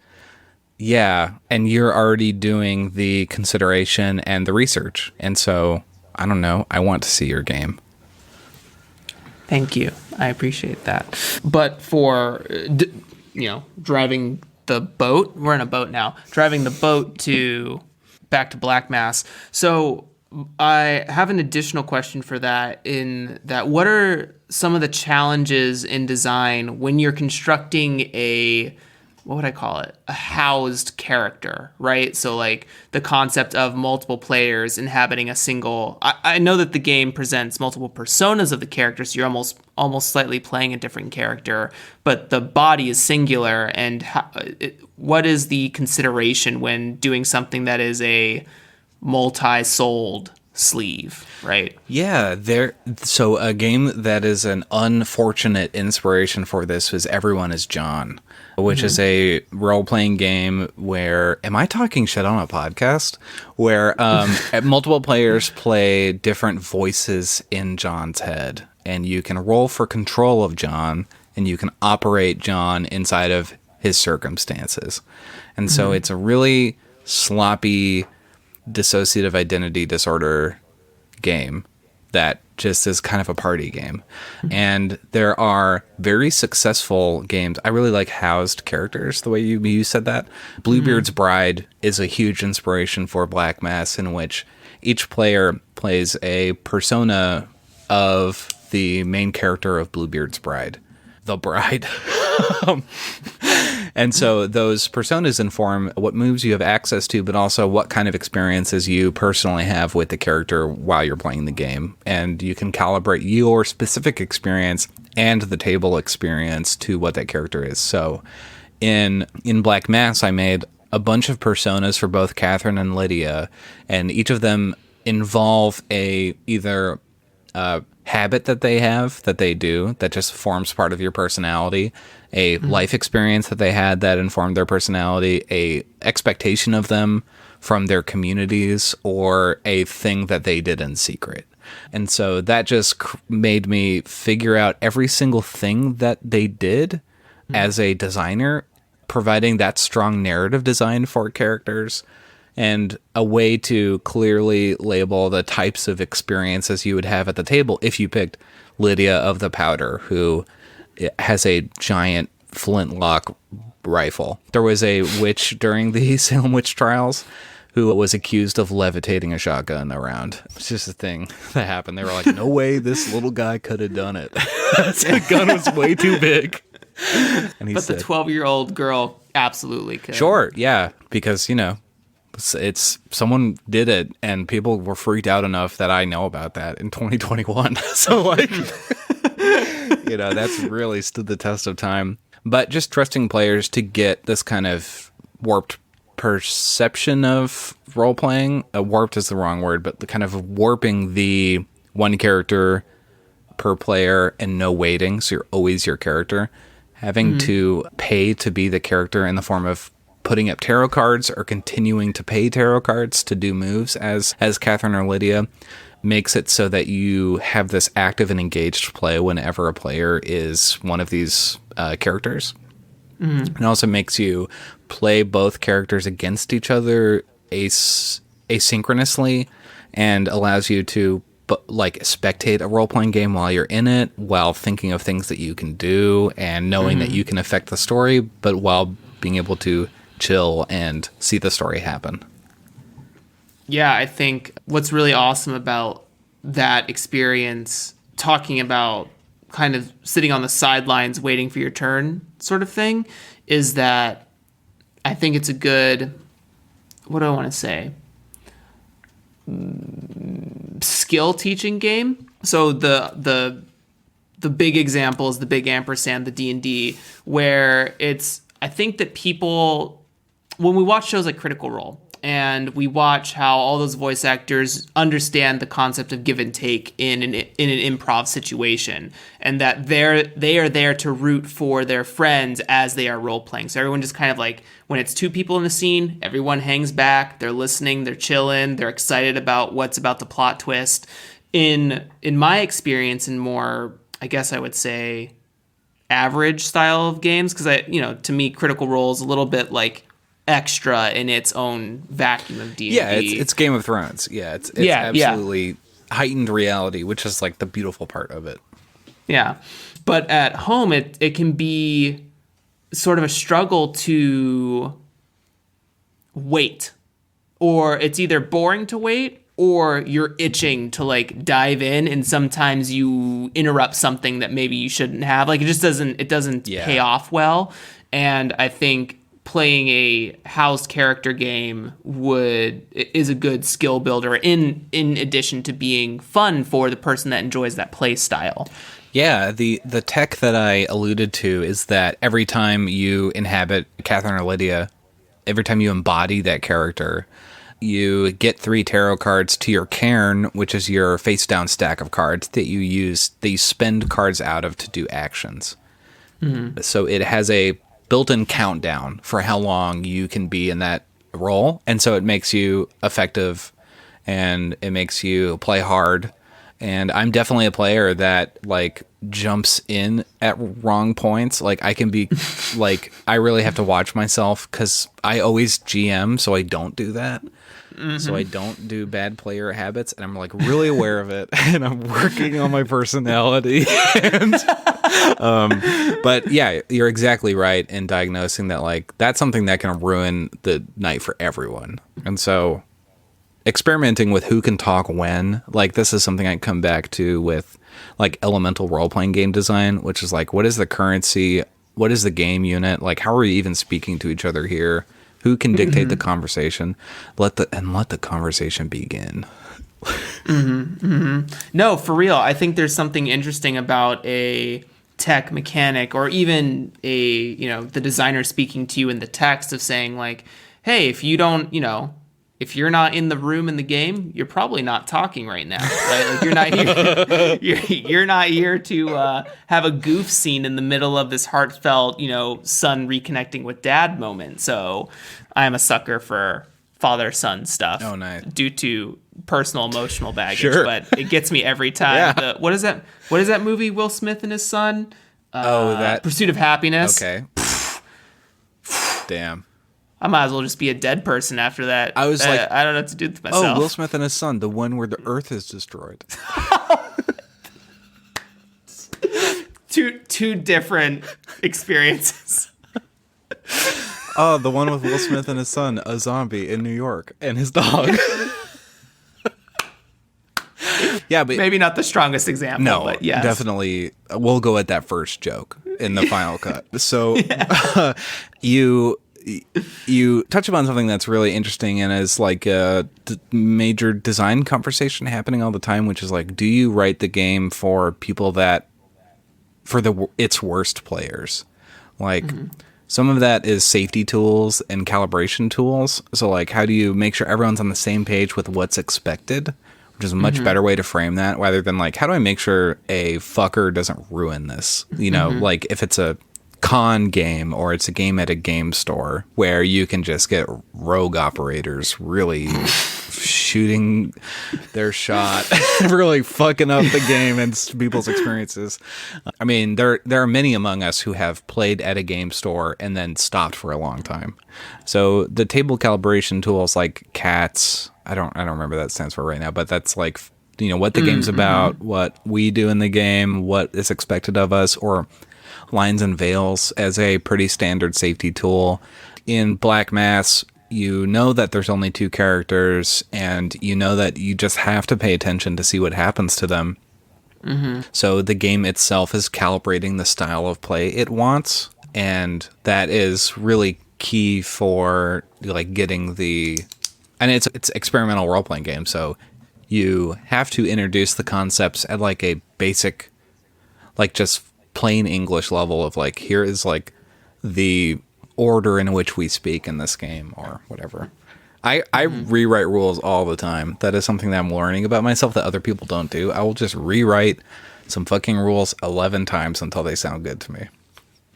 yeah, and you're already doing the consideration and the research, and so I don't know, I want to see your game. Thank you, I appreciate that. But for driving the boat, we're in a boat now, driving the boat back to Black Mass. So I have an additional question for that, in that, what are some of the challenges in design when you're constructing what would I call it? A housed character, right? So like the concept of multiple players inhabiting a single, I know that the game presents multiple personas of the character, so you're almost slightly playing a different character, but the body is singular. And what is the consideration when doing something that is a multi-souled sleeve, right? Yeah, so a game that is an unfortunate inspiration for this was Everyone is John, which is a role-playing game where, am I talking shit on a podcast? Where multiple players play different voices in John's head, and you can roll for control of John, and you can operate John inside of his circumstances. And so it's a really sloppy dissociative identity disorder game that just is kind of a party game. And there are very successful games. I really like housed characters, the way you said that. Bluebeard's Bride is a huge inspiration for Black Mass, in which each player plays a persona of the main character of Bluebeard's Bride. the bride. And so those personas inform what moves you have access to, but also what kind of experiences you personally have with the character while you're playing the game. And you can calibrate your specific experience and the table experience to what that character is. So in Black Mass, I made a bunch of personas for both Catherine and Lydia, and each of them involve either habit that they have, that they do, that just forms part of your personality, a life experience that they had that informed their personality, a expectation of them from their communities, or a thing that they did in secret. And so that just made me figure out every single thing that they did as a designer, providing that strong narrative design for characters and a way to clearly label the types of experiences you would have at the table if you picked Lydia of the Powder, who has a giant flintlock rifle. There was a witch during the Salem witch trials who was accused of levitating a shotgun around. It's just a thing that happened. They were like, no way this little guy could have done it. The gun was way too big. And but the 12-year-old girl absolutely could. Sure, yeah, because, it's someone did it, and people were freaked out enough that I know about that in 2021. So, that's really stood the test of time. But just trusting players to get this kind of warped perception of role-playing. Warped is the wrong word, but the kind of warping the one character per player and no waiting, so you're always your character. Having to pay to be the character in the form of putting up tarot cards or continuing to pay tarot cards to do moves as Catherine or Lydia makes it so that you have this active and engaged play whenever a player is one of these characters. It also makes you play both characters against each other asynchronously and allows you to spectate a role-playing game while you're in it, while thinking of things that you can do and knowing that you can affect the story, but while being able to chill and see the story happen. Yeah, I think what's really awesome about that experience, talking about kind of sitting on the sidelines waiting for your turn sort of thing, is that I think it's a good, what do I want to say? Skill teaching game. So the big example is the big ampersand, the D&D, where I think that people, when we watch shows like Critical Role and we watch how all those voice actors understand the concept of give and take in an improv situation, and that they are there to root for their friends as they are role playing. So everyone just kind of when it's two people in the scene, everyone hangs back, they're listening, they're chilling, they're excited about what's about the plot twist. In my experience, in more, I guess I would say, average style of games, because to me Critical Role is a little bit extra in its own vacuum of D&D. Yeah, it's Game of Thrones. Yeah, it's absolutely heightened reality, which is the beautiful part of it. Yeah, but at home it can be sort of a struggle to wait, or it's either boring to wait or you're itching to dive in, and sometimes you interrupt something that maybe you shouldn't have. It just doesn't pay off well. And I think playing a housed character game is a good skill builder in addition to being fun for the person that enjoys that play style. Yeah, the tech that I alluded to is that every time you inhabit Catherine or Lydia, every time you embody that character, you get 3 tarot cards to your cairn, which is your face-down stack of cards that you spend cards out of to do actions. So it has a built-in countdown for how long you can be in that role, and so it makes you effective, and it makes you play hard. And I'm definitely a player that jumps in at wrong points. I can be I really have to watch myself because I always GM, so I don't do that. So I don't do bad player habits, and I'm really aware of it, and I'm working on my personality. But yeah, you're exactly right in diagnosing that that's something that can ruin the night for everyone. And so experimenting with who can talk when. Like, this is something I come back to with like elemental role-playing game design, which is like, what is the currency? What is the game unit? Like, how are we even speaking to each other here? Who can dictate the conversation? Let the conversation begin. No, for real. I think there's something interesting about a tech mechanic, or even the designer speaking to you in the text of saying like, hey, if you don't, if you're not in the room in the game, you're probably not talking right now, right? Like, you're not here. you're not here to have a goof scene in the middle of this heartfelt, son reconnecting with dad moment. So, I'm a sucker for father-son stuff. Oh, nice. Due to personal emotional baggage, Sure. but it gets me every time. Yeah. What is that? What is that movie? Will Smith and his son. That Pursuit of Happiness. Okay. Damn. I might as well just be a dead person after that. I was like, I don't know what to do with myself. Oh, Will Smith and his son, the one where the Earth is destroyed. Two different experiences. Oh, the one with Will Smith and his son, a zombie in New York, and his dog. Yeah, but Maybe not the strongest example. no, but yes. definitely. We'll go at that first joke in the final cut. So, you touch upon something that's really interesting, and is like a major design conversation happening all the time, which is like, do you write the game for people for its worst players? Like, some of that is safety tools and calibration tools. So like, how do you make sure everyone's on the same page with what's expected? Which is a much better way to frame that, rather than like, how do I make sure a fucker doesn't ruin this? Like, if it's a con game or it's a game at a game store where you can just get rogue operators really shooting their shot, really fucking up the game and people's experiences. I mean, there are many among us who have played at a game store and then stopped for a long time. So the table calibration tools like CATS, I don't remember what that stands for right now, but that's like, what the game's about, what we do in the game, what is expected of us, or lines and veils as a pretty standard safety tool. In Black Mass, you know that there's only two characters, and you know that you just have to pay attention to see what happens to them. So the game itself is calibrating the style of play it wants, and that is really key for like getting and it's experimental role-playing game, so you have to introduce the concepts at like a basic, like just plain English level of like, here is like the order in which we speak in this game or whatever. I rewrite rules all the time. That is something that I'm learning about myself that other people don't do. I will just rewrite some fucking rules 11 times until they sound good to me.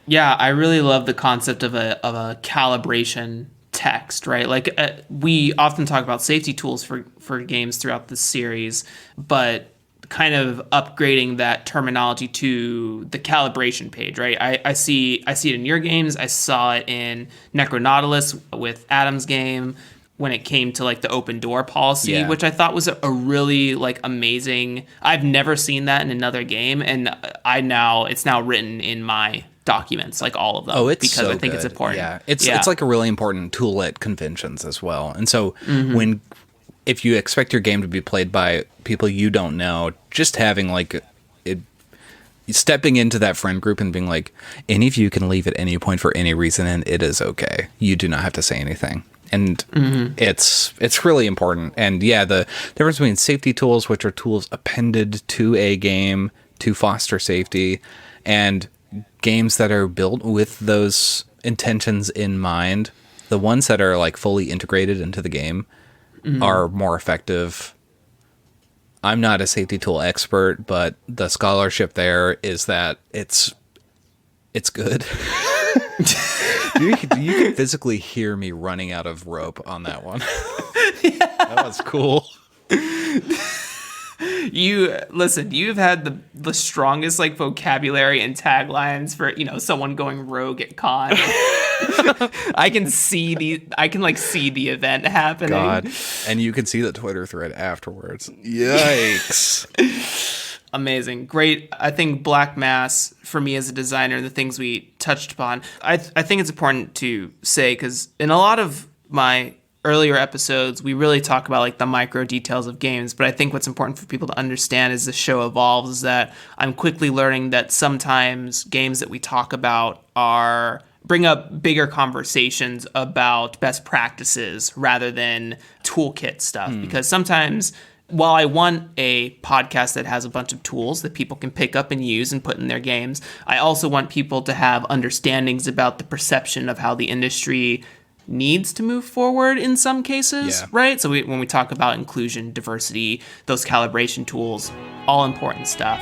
Yeah, I really love the concept of a calibration text, right? Like, we often talk about safety tools for games throughout this series, but kind of upgrading that terminology to the calibration page, right? I see it in your games. I saw it in Necronautilus with Adam's game when it came to like the open door policy, which I thought was a really like amazing. I've never seen that in another game, and it's now written in my documents, like all of them. It's because so I think good. it's important. Yeah, it's like a really important tool at conventions as well. And so if you expect your game to be played by people you don't know, just having like stepping into that friend group and being like, any of you can leave at any point for any reason, and it is okay. You do not have to say anything. And it's really important. And yeah, the difference between safety tools, which are tools appended to a game to foster safety, and games that are built with those intentions in mind, the ones that are like fully integrated into the game are more effective. I'm not a safety tool expert, but the scholarship there is that it's good. You can physically hear me running out of rope on that one. That was cool. You've had the strongest like vocabulary and taglines for someone going rogue at con. I can see the event happening. God, and you can see the Twitter thread afterwards. Yikes! Amazing, great. I think Black Mass for me as a designer, the things we touched upon, I think it's important to say, because in a lot of my earlier episodes, we really talk about like the micro details of games. But I think what's important for people to understand as the show evolves is that I'm quickly learning that sometimes games that we talk about bring up bigger conversations about best practices rather than toolkit stuff. Because sometimes, while I want a podcast that has a bunch of tools that people can pick up and use and put in their games, I also want people to have understandings about the perception of how the industry needs to move forward in some cases, right? So when we talk about inclusion, diversity, those calibration tools, all important stuff.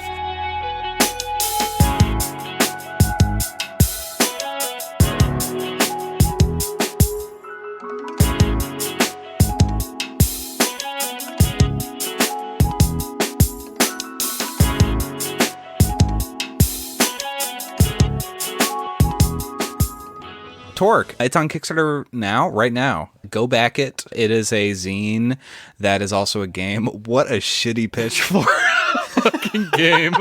TORQ. It's on Kickstarter right now. Go back it. It is a zine that is also a game. What a shitty pitch for a fucking game.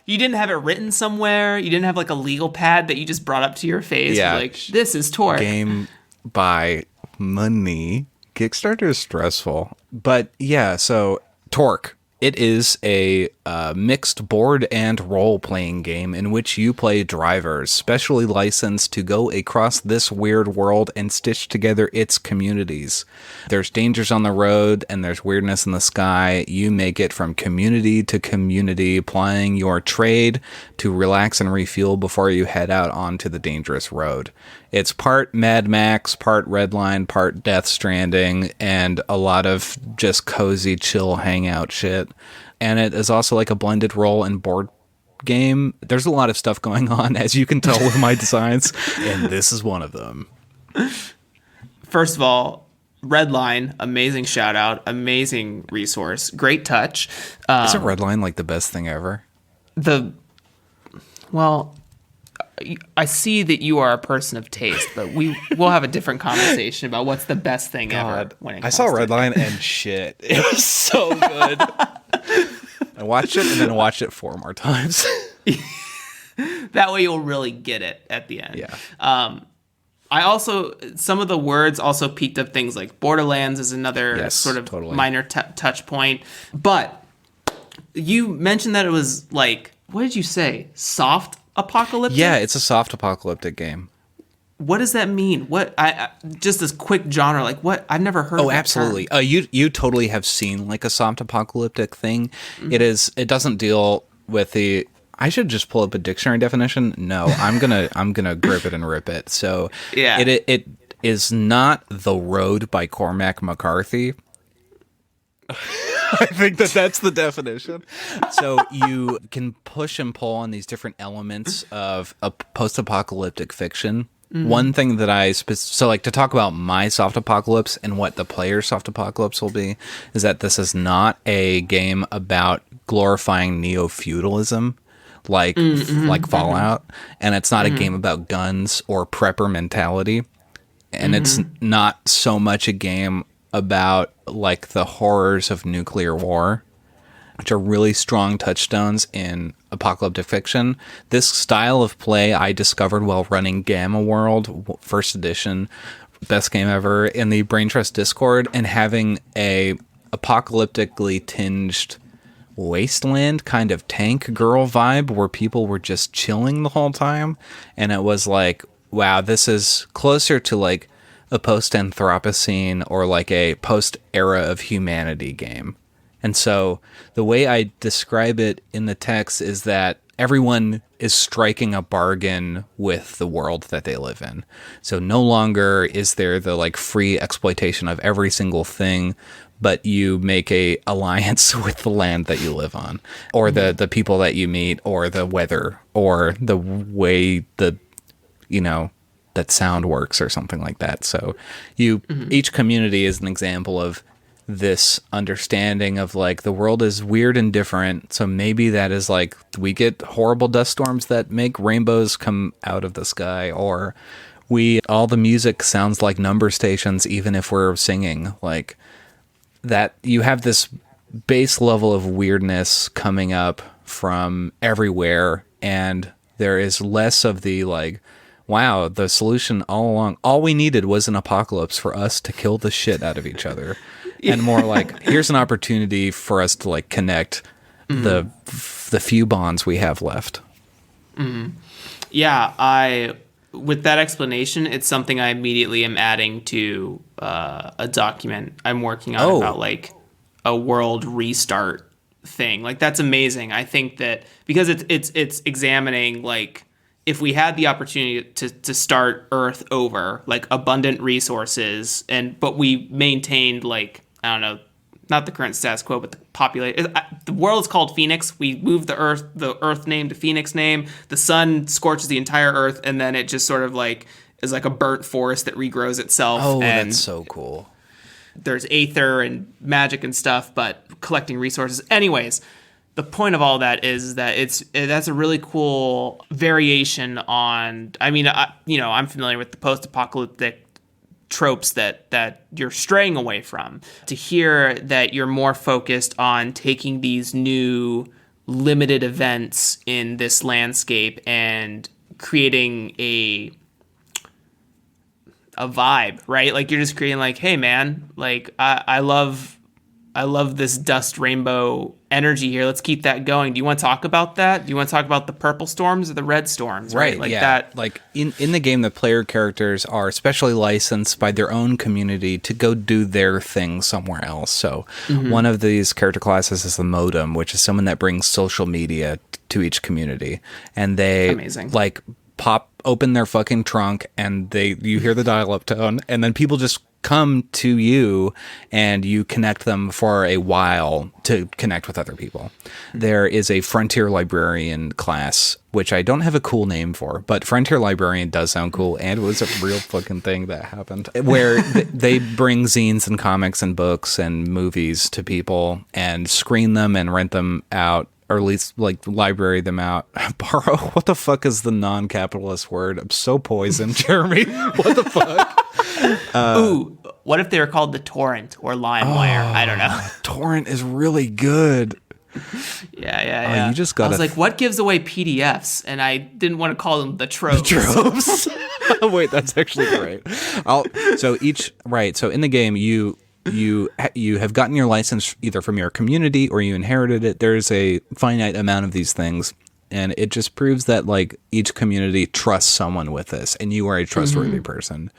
You didn't have it written somewhere. You didn't have like a legal pad that you just brought up to your face. Yeah. Like, this is TORQ. Game by money. Kickstarter is stressful. But yeah, so TORQ. It is a mixed board and role-playing game in which you play drivers, specially licensed to go across this weird world and stitch together its communities. There's dangers on the road and there's weirdness in the sky. You make it from community to community, plying your trade to relax and refuel before you head out onto the dangerous road. It's part Mad Max, part Redline, part Death Stranding, and a lot of just cozy, chill hangout shit. And it is also like a blended role and board game. There's a lot of stuff going on, as you can tell with my designs, and this is one of them. First of all, Redline, amazing shout out, amazing resource, great touch. Isn't Redline like the best thing ever? I see that you are a person of taste, but we'll have a different conversation about what's the best thing ever. I saw Redline and shit. It was so good. I watched it and then watched it 4 more times. That way you'll really get it at the end. Yeah. Some of the words also peaked up things like Borderlands is another sort of minor touch point. But you mentioned that it was like, what did you say? Soft-apocalyptic? Yeah, it's a soft-apocalyptic game. What does that mean? What just this quick genre, like what? I've never heard of that absolutely. term. You totally have seen like a soft-apocalyptic thing. Mm-hmm. It doesn't deal with the... I should just pull up a dictionary definition. No, I'm gonna grip it and rip it. So yeah. It is not The Road by Cormac McCarthy. I think that's the definition. So you can push and pull on these different elements of a post-apocalyptic fiction. Mm-hmm. One thing that to talk about my soft apocalypse and what the player's soft apocalypse will be is that this is not a game about glorifying neo-feudalism like Fallout, and it's not a game about guns or prepper mentality, and it's not so much a game about like the horrors of nuclear war, which are really strong touchstones in apocalyptic fiction. This style of play I discovered while running Gamma World, first edition, best game ever, in the Brain Trust Discord, and having a apocalyptically tinged wasteland kind of tank girl vibe where people were just chilling the whole time. And it was like, wow, this is closer to like a post-Anthropocene or like a post-era of humanity game. And so the way I describe it in the text is that everyone is striking a bargain with the world that they live in. So no longer is there the like free exploitation of every single thing, but you make a alliance with the land that you live on, or the people that you meet, or the weather, or the way that sound works or something like that. So each community is an example of this understanding of like the world is weird and different. So maybe that is like we get horrible dust storms that make rainbows come out of the sky, or all the music sounds like number stations even if we're singing, like that. You have this base level of weirdness coming up from everywhere, and there is less of the like, wow, the solution all along, all we needed was an apocalypse for us to kill the shit out of each other. And more like, here's an opportunity for us to like connect the few bonds we have left. Yeah, with that explanation, it's something I immediately am adding to a document I'm working on about like a world restart thing. Like, that's amazing. I think that because it's examining like, if we had the opportunity to start Earth over, like abundant resources, but we maintained like, I don't know, not the current status quo, but the population. The world is called Phoenix. We moved the Earth name to Phoenix name. The sun scorches the entire Earth, and then it just sort of like is like a burnt forest that regrows itself. Oh, and that's so cool. There's aether and magic and stuff, but collecting resources. Anyways, the point of all that is that that's a really cool variation on. I mean, I'm familiar with the post-apocalyptic tropes that you're straying away from. To hear that you're more focused on taking these new limited events in this landscape and creating a vibe, right? Like, you're just creating like, hey man, like I love this dust rainbow energy here. Let's keep that going. Do you want to talk about that? Do you want to talk about the purple storms or the red storms? Right. Like that. Like in the game, the player characters are specially licensed by their own community to go do their thing somewhere else. So one of these character classes is the modem, which is someone that brings social media to each community. And they Amazing. Like pop open their fucking trunk and you hear the dial-up tone, and then people just come to you and you connect them for a while to connect with other people. There is a Frontier Librarian class, which I don't have a cool name for, but Frontier Librarian does sound cool, and it was a real fucking thing that happened, where they bring zines and comics and books and movies to people and screen them and rent them out, or at least like library them out. Borrow, what the fuck is the non-capitalist word? I'm so poisoned, Jeremy. What the fuck? Ooh, what if they were called the Torrent or LimeWire? I don't know. Torrent is really good. Yeah. You just got. I was like, what gives away PDFs? And I didn't want to call them the tropes. Wait, that's actually great. So in the game, you have gotten your license either from your community or you inherited it. There's a finite amount of these things, and it just proves that like each community trusts someone with this, and you are a trustworthy person.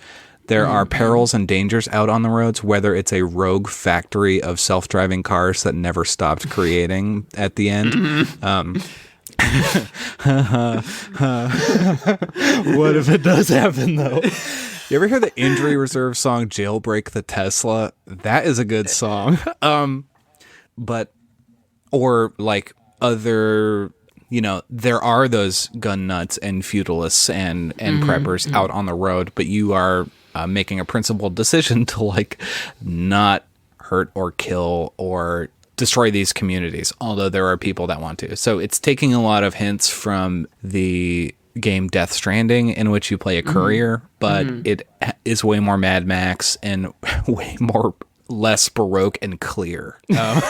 There are perils and dangers out on the roads, whether it's a rogue factory of self-driving cars that never stopped creating at the end. What if it does happen, though? You ever hear the Injury Reserve song Jailbreak the Tesla? That is a good song. Or like other, there are those gun nuts and feudalists and preppers out on the road, but you are making a principled decision to like not hurt or kill or destroy these communities, although there are people that want to. So it's taking a lot of hints from the game Death Stranding, in which you play a courier, but it is way more Mad Max and way more less Baroque and clear. No,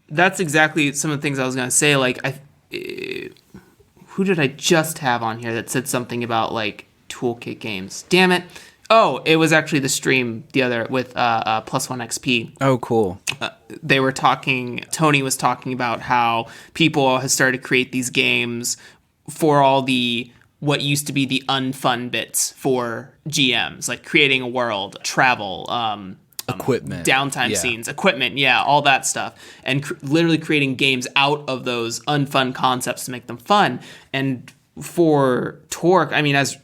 that's exactly some of the things I was going to say. Like, who did I just have on here that said something about like toolkit games? Damn it. Oh, it was actually the stream the other with Plus One XP. Oh, cool. They were talking, Tony was talking about how people have started to create these games for all the, what used to be the unfun bits for GMs, like creating a world, travel, equipment, downtime scenes, equipment, all that stuff, and literally creating games out of those unfun concepts to make them fun. And for TORQ, I mean, as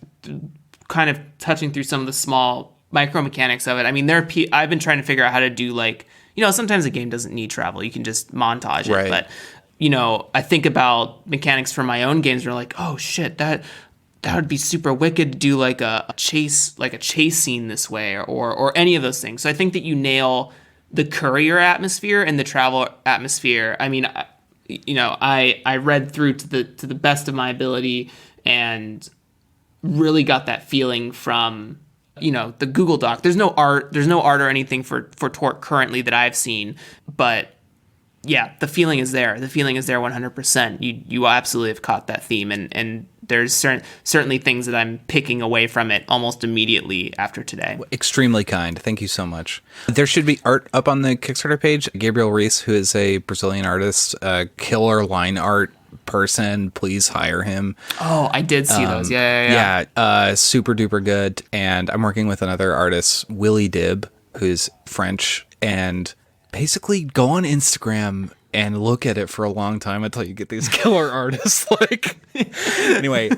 kind of touching through some of the small micro mechanics of it, I mean, I've been trying to figure out how to do like, sometimes a game doesn't need travel, you can just montage it, right. But I think about mechanics for my own games, and are like, oh shit, that would be super wicked to do like a chase scene this way, or any of those things. So I think that you nail the courier atmosphere and the travel atmosphere. I mean, I read through to the best of my ability and really got that feeling from the Google Doc. There's no art or anything for TORQ currently that I've seen, but yeah, the feeling is there. The feeling is there 100%. You absolutely have caught that theme, and there's certainly things that I'm picking away from it almost immediately after today. Extremely kind. Thank you so much. There should be art up on the Kickstarter page. Gabriel Reese, who is a Brazilian artist, killer line art person, please hire him. Oh, I did see those. Yeah. Super duper good. And I'm working with another artist, Willie Dib, who's French, and basically go on Instagram and look at it for a long time until you get these killer artists. Like, anyway,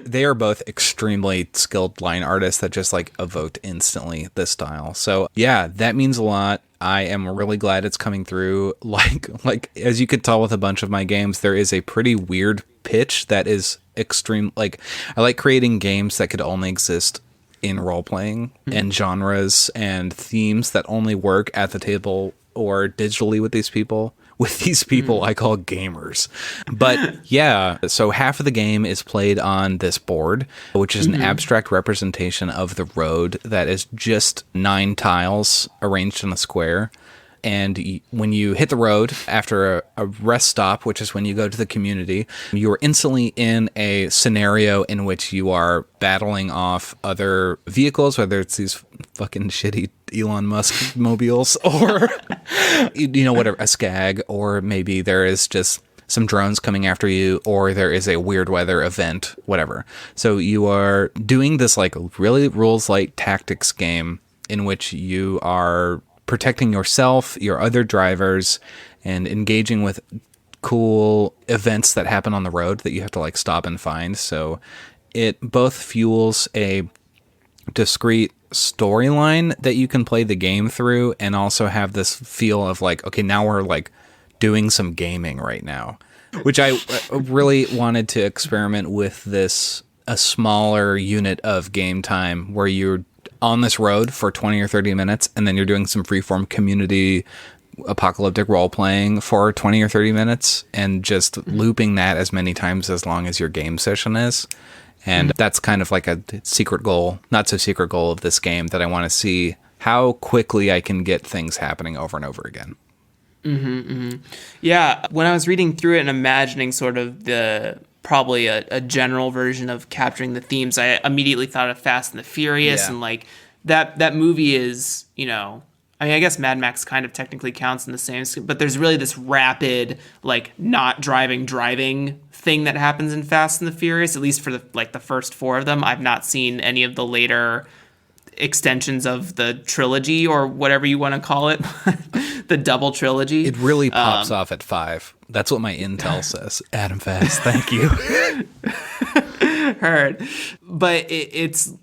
they are both extremely skilled line artists that just like evoked instantly this style. So yeah, that means a lot. I am really glad it's coming through. Like as you could tell with a bunch of my games, there is a pretty weird pitch that is extreme. Like, I like creating games that could only exist in role playing and genres and themes that only work at the table or digitally with these people. With these people I call gamers. But yeah, so half of the game is played on this board, which is an abstract representation of the road that is just 9 tiles arranged in a square. And when you hit the road after a rest stop, which is when you go to the community, you are instantly in a scenario in which you are battling off other vehicles, whether it's these fucking shitty Elon Musk mobiles or, whatever, a skag, or maybe there is just some drones coming after you, or there is a weird weather event, whatever. So you are doing this like really rules-light tactics game in which you are protecting yourself, your other drivers, and engaging with cool events that happen on the road that you have to like stop and find. So it both fuels a discrete storyline that you can play the game through and also have this feel of like, okay, now we're like doing some gaming right now, which I really wanted to experiment with this, a smaller unit of game time where you're on this road for 20 or 30 minutes, and then you're doing some freeform community apocalyptic role playing for 20 or 30 minutes and just looping that as many times as long as your game session is. And that's kind of like a secret goal, not so secret goal of this game, that I want to see how quickly I can get things happening over and over again. Yeah, when I was reading through it and imagining sort of probably a general version of capturing the themes, I immediately thought of Fast and the Furious, and like that movie is, I mean, I guess Mad Max kind of technically counts in the same, but there's really this rapid, like, not driving thing that happens in Fast and the Furious, at least for the first 4 of them. I've not seen any of the later extensions of the trilogy or whatever you want to call it, the double trilogy. It really pops off at 5. That's what my intel says. Adam Fast, thank you. Heard. But it's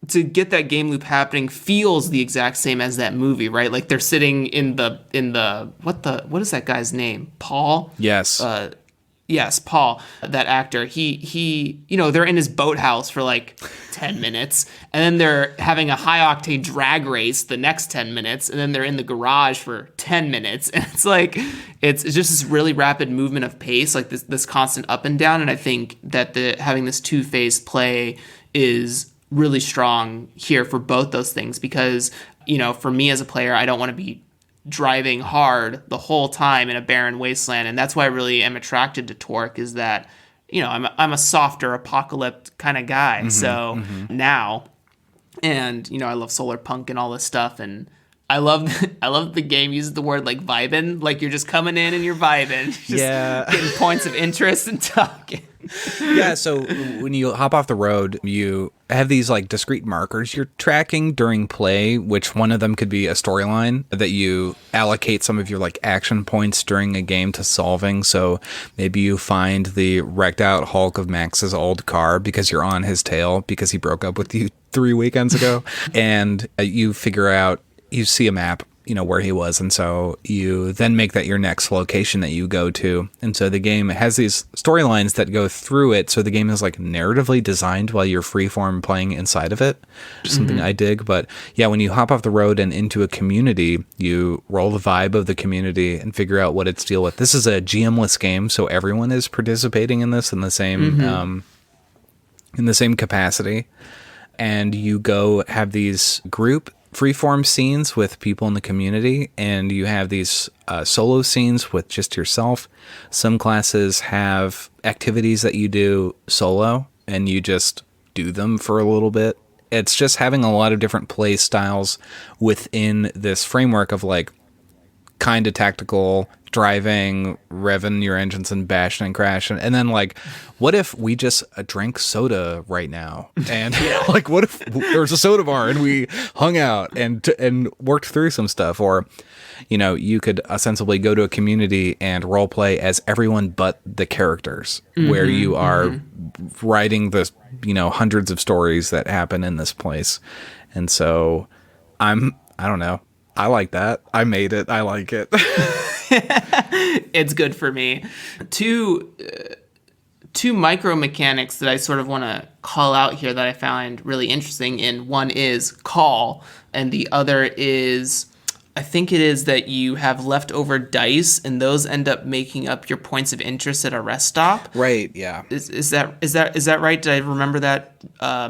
to get that game loop happening feels the exact same as that movie, right? Like they're sitting in the what is that guy's name? Paul? Yes. Yes, Paul, that actor. He they're in his boathouse for like 10 minutes, and then they're having a high octane drag race the next 10 minutes, and then they're in the garage for 10 minutes. And it's like it's just this really rapid movement of pace, like this constant up and down. And I think that having this 2-phase play is really strong here for both those things, because for me as a player, I don't want to be driving hard the whole time in a barren wasteland, and that's why I really am attracted to TORQ, is that I'm a softer apocalyptic kind of guy. Now, and I love solar punk and all this stuff, and I love the game uses the word like vibing, like you're just coming in and you're vibing, just getting points of interest and talking. Yeah, so when you hop off the road, you have these like discrete markers you're tracking during play, which one of them could be a storyline that you allocate some of your like action points during a game to solving. So maybe you find the wrecked out Hulk of Max's old car because you're on his tail because he broke up with you 3 weekends ago. And you figure out, you see a map, where he was, and so you then make that your next location that you go to. And so the game has these storylines that go through it, so the game is like narratively designed while you're freeform playing inside of it, which is something I dig. But yeah, when you hop off the road and into a community, you roll the vibe of the community and figure out what it's deal with. This is a GM-less game, so everyone is participating in this in the same capacity. And you go have these group freeform scenes with people in the community, and you have these solo scenes with just yourself. Some classes have activities that you do solo, and you just do them for a little bit. It's just having a lot of different play styles within this framework of like kind of tactical driving, revving your engines and bashing and crashing. And then like, what if we just drank soda right now? And like, what if there was a soda bar and we hung out and worked through some stuff? Or, you know, you could ostensibly go to a community and role play as everyone but the characters, where you are writing the, you know, hundreds of stories that happen in this place. And so I don't know. I like that. I made it. I like it. It's good for me. Two micro mechanics that I sort of want to call out here that I find really interesting. And one is call, and the other is, I think it is that you have leftover dice, and those end up making up your points of interest at a rest stop. Right. Yeah. Is that right? Did I remember that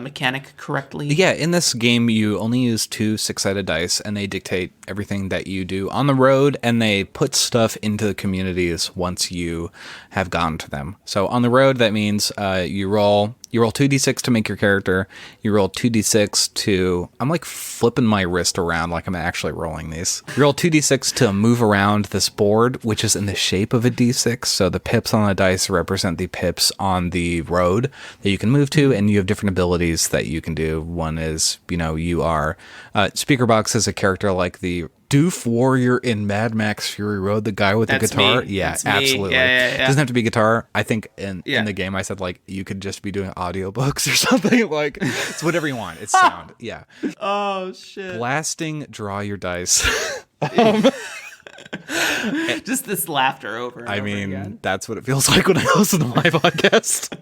mechanic correctly? Yeah. In this game, you only use 2 6-sided dice, and they dictate everything that you do on the road, and they put stuff into the communities once you have gotten to them. So on the road, that means you roll 2d6 to make your character. You roll 2d6 to... I'm like flipping my wrist around like I'm actually rolling these. You roll 2d6 to move around this board, which is in the shape of a d6. So the pips on the dice represent the pips on the road that you can move to, and you have different abilities that you can do. One is, you know, you are... Speakerbox is a character like the Doof Warrior in Mad Max Fury Road, the guy with the guitar. Me. Yeah, That's me. absolutely. Yeah. Doesn't have to be guitar. I think in the game I said like you could just be doing audiobooks or something. Like it's whatever you want. It's sound. Yeah. Oh shit. Blasting, draw your dice. Just this laughter over and over again. That's what it feels like when I listen to my podcast.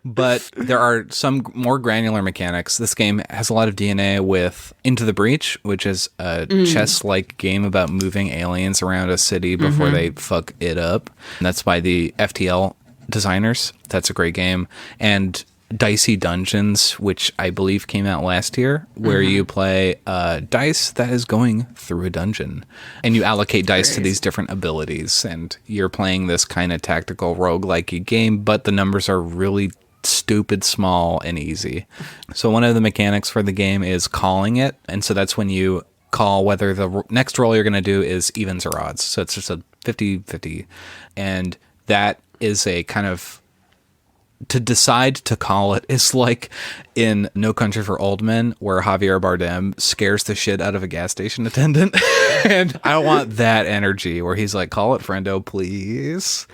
But there are some more granular mechanics. This game has a lot of DNA with Into the Breach, which is a chess-like game about moving aliens around a city before they fuck it up. And that's by the FTL designers. That's a great game. And Dicey Dungeons, which I believe came out last year, where you play dice that is going through a dungeon, and you allocate dice to these different abilities, and you're playing this kind of tactical roguelike game, but the numbers are really stupid small and easy. So one of the mechanics for the game is calling it, and so that's when you call whether the next roll you're going to do is evens or odds. So it's just a 50-50, and that is a kind of... To decide to call it is like in No Country for Old Men, where Javier Bardem scares the shit out of a gas station attendant. And I want that energy where he's like, call it, friendo, please.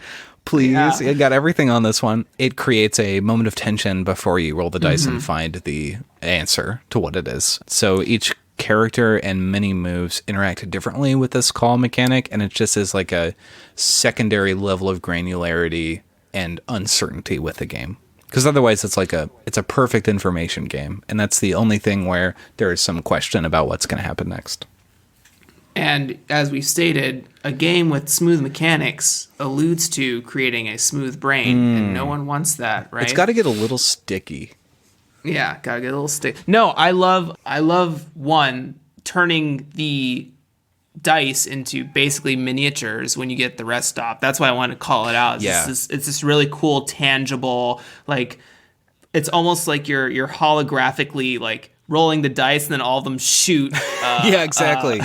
Please. Yeah. You got everything on this one. It creates a moment of tension before you roll the dice and find the answer to what it is. So each character and many moves interact differently with this call mechanic, and it just is like a secondary level of granularity and uncertainty with the game, because otherwise it's a perfect information game, and that's the only thing where there is some question about what's going to happen next. And as we stated, a game with smooth mechanics alludes to creating a smooth brain, and no one wants that, right? It's got to get a little sticky. Yeah, gotta get a little sticky. No, I love one, turning the dice into basically miniatures when you get the rest stop. That's why I want to call it out. It's this really cool, tangible, like it's almost like you're holographically like rolling the dice, and then all of them shoot. Yeah, exactly.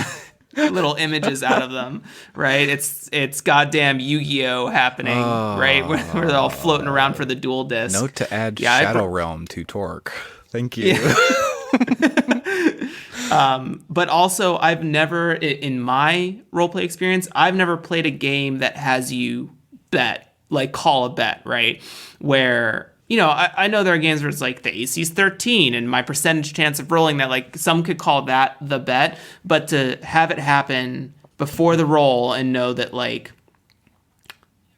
Little images out of them, right? It's goddamn Yu-Gi-Oh happening, right? Where they're all floating around for the dual disc. Note to add Shadow Realm to TORQ. Thank you. But also, I've never, in my roleplay experience, I've never played a game that has you bet, like call a bet, right? Where, you know, I know there are games where it's like the AC's 13 and my percentage chance of rolling that, like some could call that the bet, but to have it happen before the roll and know that like,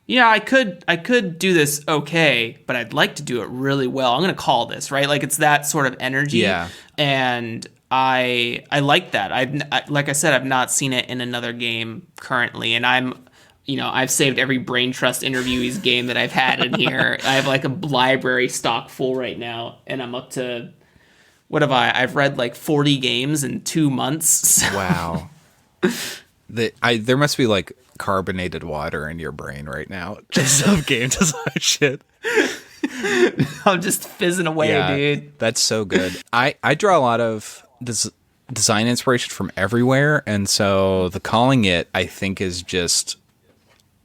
yeah, I could do this okay, but I'd like to do it really well. I'm going to call this, right? Like it's that sort of energy. Yeah. And I like that. Like I said, I've not seen it in another game currently, and I've saved every Brain Trust Interviewees game that I've had in here. I have like a library stock full right now, and I'm up to what have I've read like 40 games in 2 months. So. Wow. There must be like carbonated water in your brain right now, just of game design shit. I'm just fizzing away, dude. That's so good. I draw a lot of this design inspiration from everywhere, and so the calling it, I think, is just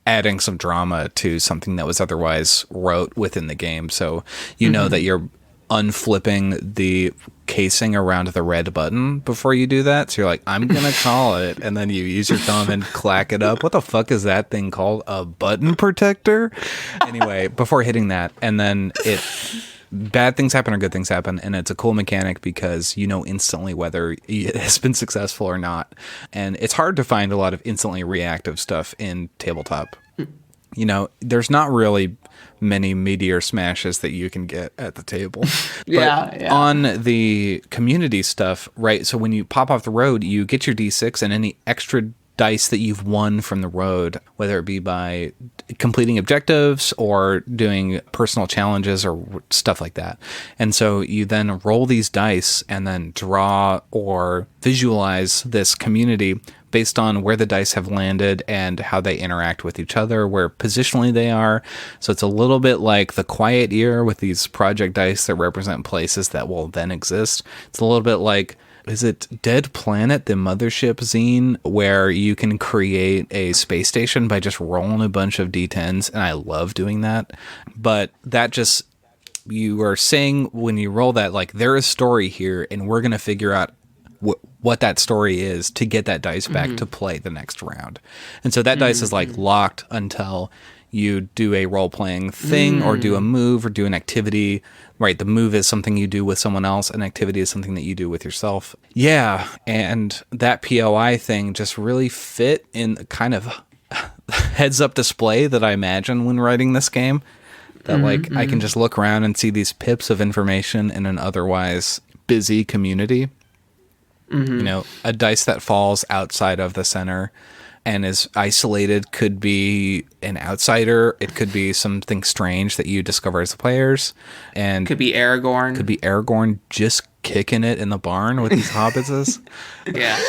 adding some drama to something that was otherwise wrote within the game. So you know that you're unflipping the casing around the red button before you do that. So you're like, I'm gonna call it, and then you use your thumb and clack it up. What the fuck is that thing called? A button protector? Anyway, before hitting that, and then bad things happen or good things happen, and it's a cool mechanic because you know instantly whether it has been successful or not. And it's hard to find a lot of instantly reactive stuff in tabletop. You know, there's not really many meteor smashes that you can get at the table. Yeah. On the community stuff, right? So when you pop off the road, you get your D6 and any extra dice that you've won from the road, whether it be by completing objectives or doing personal challenges or stuff like that. And so you then roll these dice and then draw or visualize this community based on where the dice have landed and how they interact with each other, where positionally they are. So it's a little bit like the Quiet Year with these project dice that represent places that will then exist. It's a little bit like, is it Dead Planet, the Mothership zine, where you can create a space station by just rolling a bunch of D10s, and I love doing that. But that just, you are saying when you roll that, like, there is story here, and we're going to figure out what that story is to get that dice back to play the next round. And so that dice is like locked until you do a role-playing thing or do a move or do an activity, right? The move is something you do with someone else. An activity is something that you do with yourself. Yeah, and that POI thing just really fit in the kind of heads-up display that I imagine when writing this game. That I can just look around and see these pips of information in an otherwise busy community. You know, a dice that falls outside of the center and is isolated could be an outsider. It could be something strange that you discover as players. And could be Aragorn. Could be Aragorn just kicking it in the barn with these hobbitses. Yeah.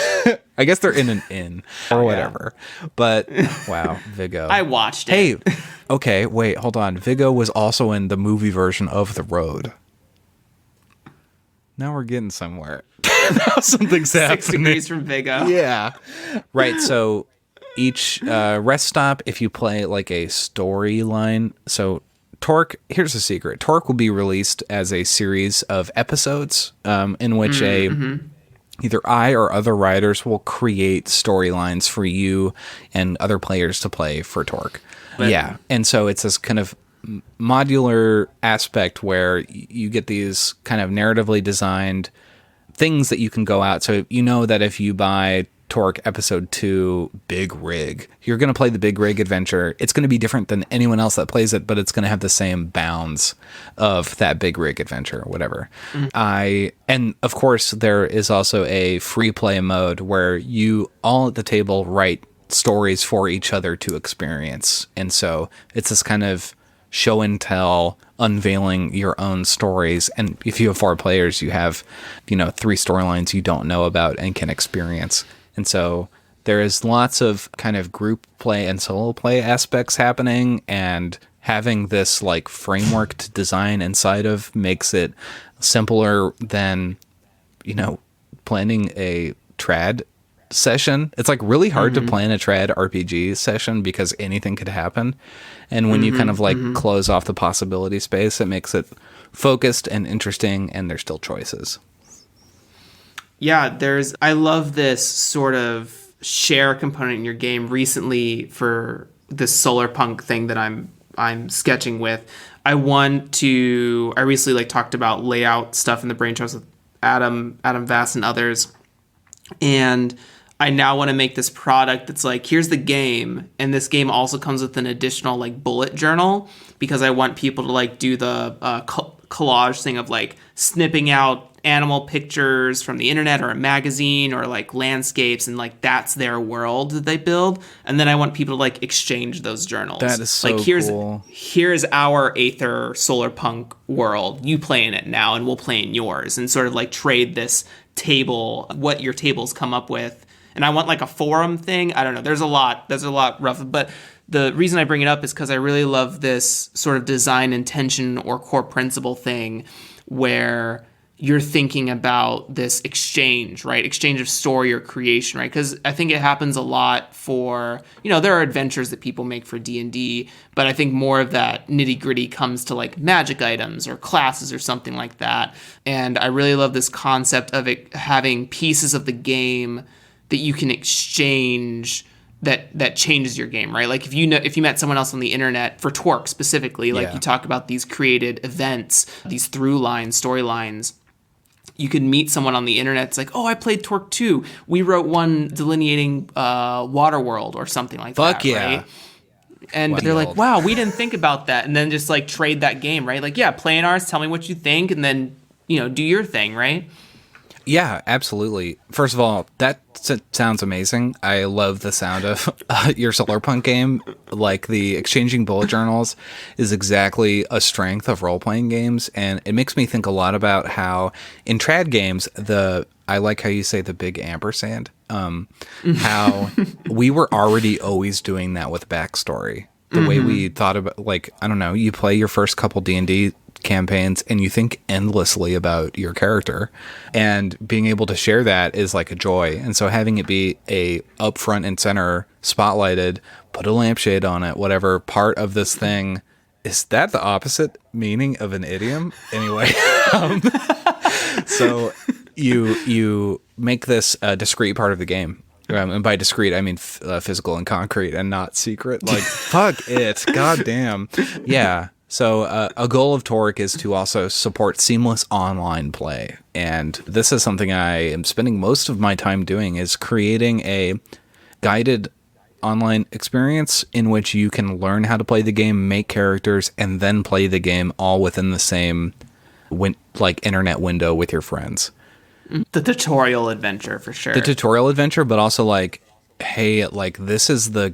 I guess they're in an inn or whatever. Yeah. But, wow, Viggo. I watched it. Hey, okay, wait, hold on. Viggo was also in the movie version of The Road. Now we're getting somewhere. Now something's happening. 6 degrees from Viggo. Yeah. Right, so each rest stop, if you play like a storyline, so TORQ, here's a secret. TORQ will be released as a series of episodes in which either I or other writers will create storylines for you and other players to play for TORQ. Yeah, and so it's this kind of modular aspect where you get these kind of narratively designed things that you can go out. So you know that if you buy TORQ Episode 2 Big Rig, you're going to play the Big Rig adventure. It's going to be different than anyone else that plays it, but it's going to have the same bounds of that Big Rig adventure or whatever. And of course, there is also a free play mode where you all at the table write stories for each other to experience. And so it's this kind of show and tell, unveiling your own stories. And if you have 4 players, you have, 3 storylines you don't know about and can experience. And so there is lots of kind of group play and solo play aspects happening, and having this like framework to design inside of makes it simpler than, planning a trad session. It's like really hard to plan a trad RPG session because anything could happen. And when you kind of like close off the possibility space, it makes it focused and interesting, and there's still choices. Yeah, I love this sort of share component in your game. Recently, for this solar punk thing that I'm sketching with, I recently talked about layout stuff in the brain trust with Adam Vass and others. And I now want to make this product that's like, here's the game, and this game also comes with an additional like bullet journal, because I want people to like do the collage thing of like snipping out animal pictures from the internet or a magazine or like landscapes, and like that's their world that they build. And then I want people to like exchange those journals. That is so like cool. Here's our Aether solar punk world. You play in it now, and we'll play in yours, and sort of like trade this table, what your tables come up with. And I want like a forum thing. I don't know. There's a lot rough, but the reason I bring it up is because I really love this sort of design intention or core principle thing where you're thinking about this exchange, right? Exchange of story or creation, right? Because I think it happens a lot for, there are adventures that people make for D&D, but I think more of that nitty gritty comes to like magic items or classes or something like that. And I really love this concept of it having pieces of the game that you can exchange that changes your game, right? Like if you met someone else on the internet for TORQ specifically, like you talk about these created events, these through lines, storylines, you could meet someone on the internet. It's like, oh, I played TORQ 2. We wrote one delineating Waterworld or something like that. Fuck yeah. Right? And they're like, wow, we didn't think about that. And then just like trade that game, right? Like, yeah, play in ours, tell me what you think, and then, do your thing, right? Yeah, absolutely. First of all, that sounds amazing. I love the sound of your Solarpunk game. Like, the exchanging bullet journals is exactly a strength of role-playing games, and it makes me think a lot about how, in trad games, I like how you say the big ampersand, how we were already always doing that with backstory. The way we thought about, like, I don't know, you play your first couple D&D campaigns and you think endlessly about your character, and being able to share that is like a joy. And so having it be a upfront and center spotlighted, put a lampshade on it, whatever part of this thing, is that the opposite meaning of an idiom? Anyway, so you make this a discrete part of the game. And by discrete, I mean physical and concrete and not secret. Like, fuck it. God damn. Yeah. So a goal of TORQ is to also support seamless online play. And this is something I am spending most of my time doing, is creating a guided online experience in which you can learn how to play the game, make characters, and then play the game all within the same internet window with your friends. The tutorial adventure, for sure. The tutorial adventure, but also like, hey, like, this is the,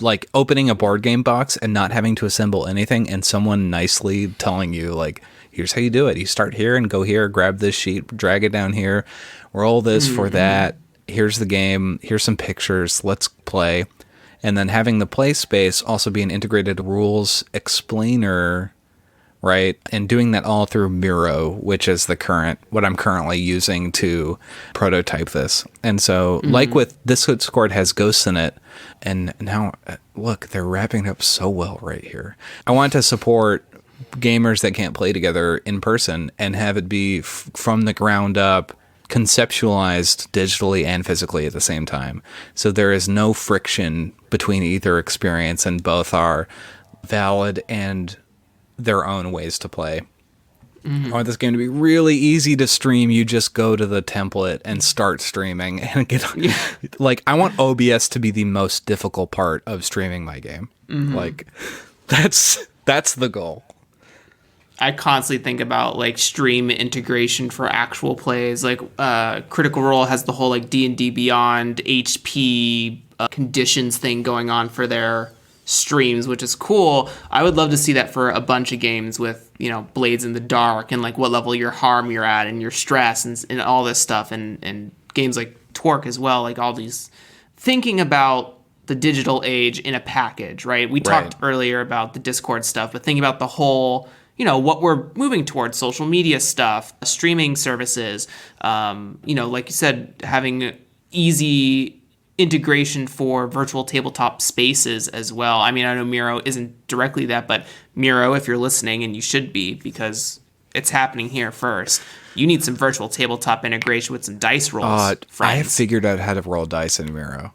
like, opening a board game box and not having to assemble anything, and someone nicely telling you, like, here's how you do it. You start here and go here, grab this sheet, drag it down here, roll this for that. Here's the game. Here's some pictures. Let's play. And then having the play space also be an integrated rules explainer, right? And doing that all through Miro, which is what I'm currently using to prototype this. And so, like with this Discord has ghosts in it, and now, look, they're wrapping up so well right here. I want to support gamers that can't play together in person and have it be from the ground up, conceptualized digitally and physically at the same time. So there is no friction between either experience, and both are valid and their own ways to play. I want this game to be really easy to stream. You just go to the template and start streaming and get like, I want OBS to be the most difficult part of streaming my game. Like, that's the goal. I constantly think about like stream integration for actual plays. Like Critical Role has the whole like D&D Beyond HP conditions thing going on for their streams, which is cool. I would love to see that for a bunch of games with, Blades in the Dark, and like what level your harm you're at and your stress and all this stuff, and games like TORQ as well, like all these, thinking about the digital age in a package, right? We talked earlier about the Discord stuff, but thinking about the whole, what we're moving towards, social media stuff, streaming services, like you said, having easy integration for virtual tabletop spaces as well. I mean, I know Miro isn't directly that, but Miro, if you're listening, and you should be, because it's happening here first, you need some virtual tabletop integration with some dice rolls. I have figured out how to roll dice in Miro.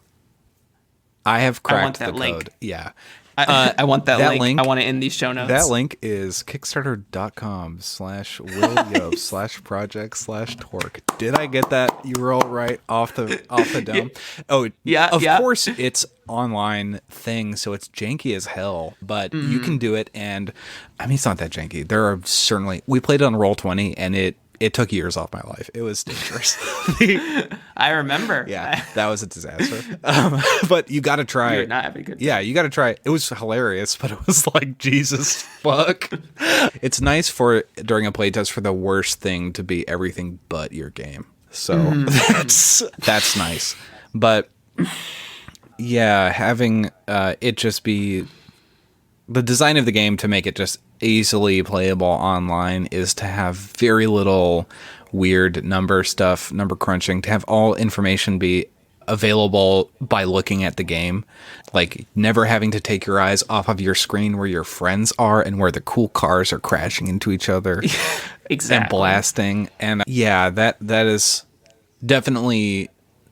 I have cracked the link. code. Yeah. I want that link. I want it in these show notes. That link is kickstarter.com/Will Jobst/project/TORQ. Did I get that URL right off the dome? Oh, yeah. Of course, it's online thing, so it's janky as hell, but you can do it. And I mean, it's not that janky. There are certainly, we played it on Roll20, and it it took years off my life. It was dangerous. I remember. Yeah, that was a disaster. But you got to try You're it. not having a good time. Yeah, you got to try it. It was hilarious, but it was like, Jesus fuck. It's nice for during a playtest for the worst thing to be everything but your game. So that's nice. But yeah, having it just be the design of the game to make it just easily playable online is to have very little weird number crunching, to have all information be available by looking at the game, like never having to take your eyes off of your screen where your friends are and where the cool cars are crashing into each other Exactly. and blasting. And yeah, that is definitely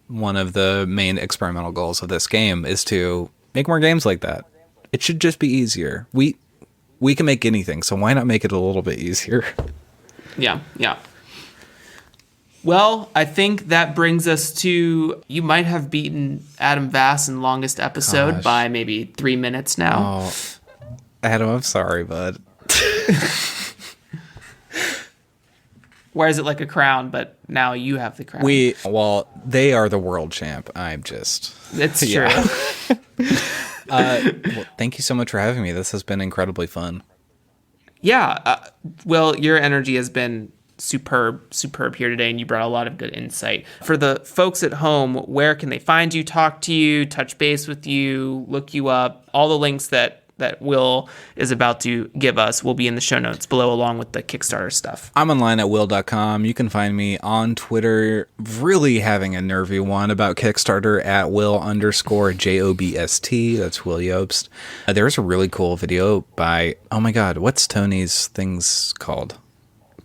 one of the main experimental goals of this game, is to make more games like that. It should just be easier. We can make anything, so why not make it a little bit easier? Yeah. Well, I think that brings us to, you might have beaten Adam Vass in longest episode by maybe 3 minutes now. Oh, Adam, I'm sorry, bud. Wears it like a crown, but now you have the crown. They are the world champ. I'm just... It's true. Yeah. Well, thank you so much for having me. This has been incredibly fun. Yeah. Will, your energy has been superb here today, and you brought a lot of good insight. For the folks at home, where can they find you, talk to you, touch base with you, look you up? All the links that Will is about to give us will be in the show notes below, along with the Kickstarter stuff. I'm online at will.com. You can find me on Twitter, really having a nervy one about Kickstarter, at Will_JOBST. That's Will Jobst. There's a really cool video by, oh my God, what's Tony's things called?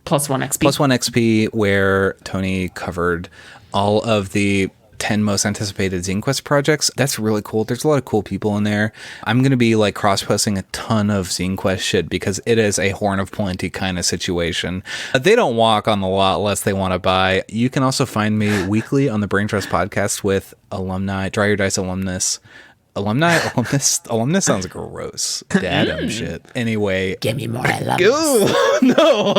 Plus One XP. Plus One XP, where Tony covered all of the 10 most anticipated Zine Quest projects. That's really cool. There's a lot of cool people in there. I'm going to be like cross-posting a ton of Zine Quest shit because it is a Horn of Plenty kind of situation. They don't walk on the lot unless they want to buy. You can also find me weekly on the Brain Trust podcast with alumni, Draw Your Dice alumnus. Alumnus sounds gross. Dadum shit. Anyway. Give me more alumnus. Ooh, no.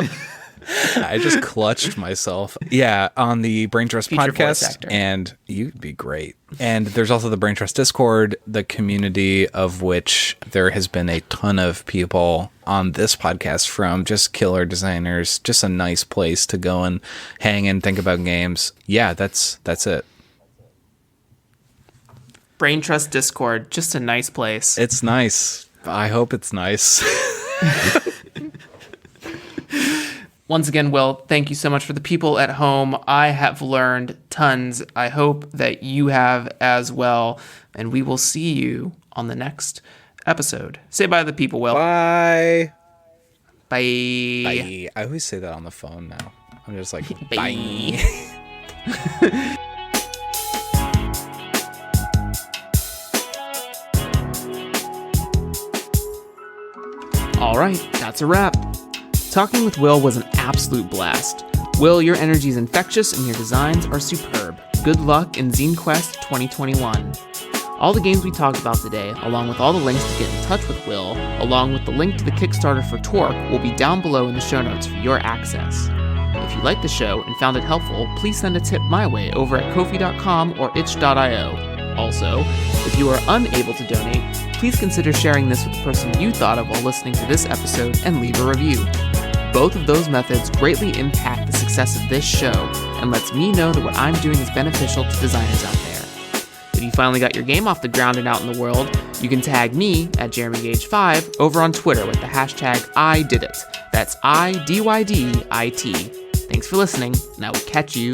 I just clutched myself. Yeah, on the Brain Trust Future voice podcast, actor. and you'd be great. And there's also the Brain Trust Discord, the community of which there has been a ton of people on this podcast from just killer designers, just a nice place to go and hang and think about games. Yeah, that's it. Brain Trust Discord, just a nice place. It's nice. I hope it's nice. Once again, Will, thank you so much. For the people at home, I have learned tons. I hope that you have as well. And we will see you on the next episode. Say bye to the people, Will. Bye. Bye. Bye. I always say that on the phone now. I'm just like, Bye. bye. All right, that's a wrap. Talking with Will was an absolute blast. Will, your energy is infectious and your designs are superb. Good luck in Zine Quest 2021. All the games we talked about today, along with all the links to get in touch with Will, along with the link to the Kickstarter for TORQ, will be down below in the show notes for your access. If you liked the show and found it helpful, please send a tip my way over at Ko-fi.com or itch.io. Also, if you are unable to donate, please consider sharing this with the person you thought of while listening to this episode and leave a review. Both of those methods greatly impact the success of this show and lets me know that what I'm doing is beneficial to designers out there. If you finally got your game off the ground and out in the world, you can tag me at JeremyGage5 over on Twitter with the hashtag #IDidIt. That's IDYDIT. Thanks for listening, and I will catch you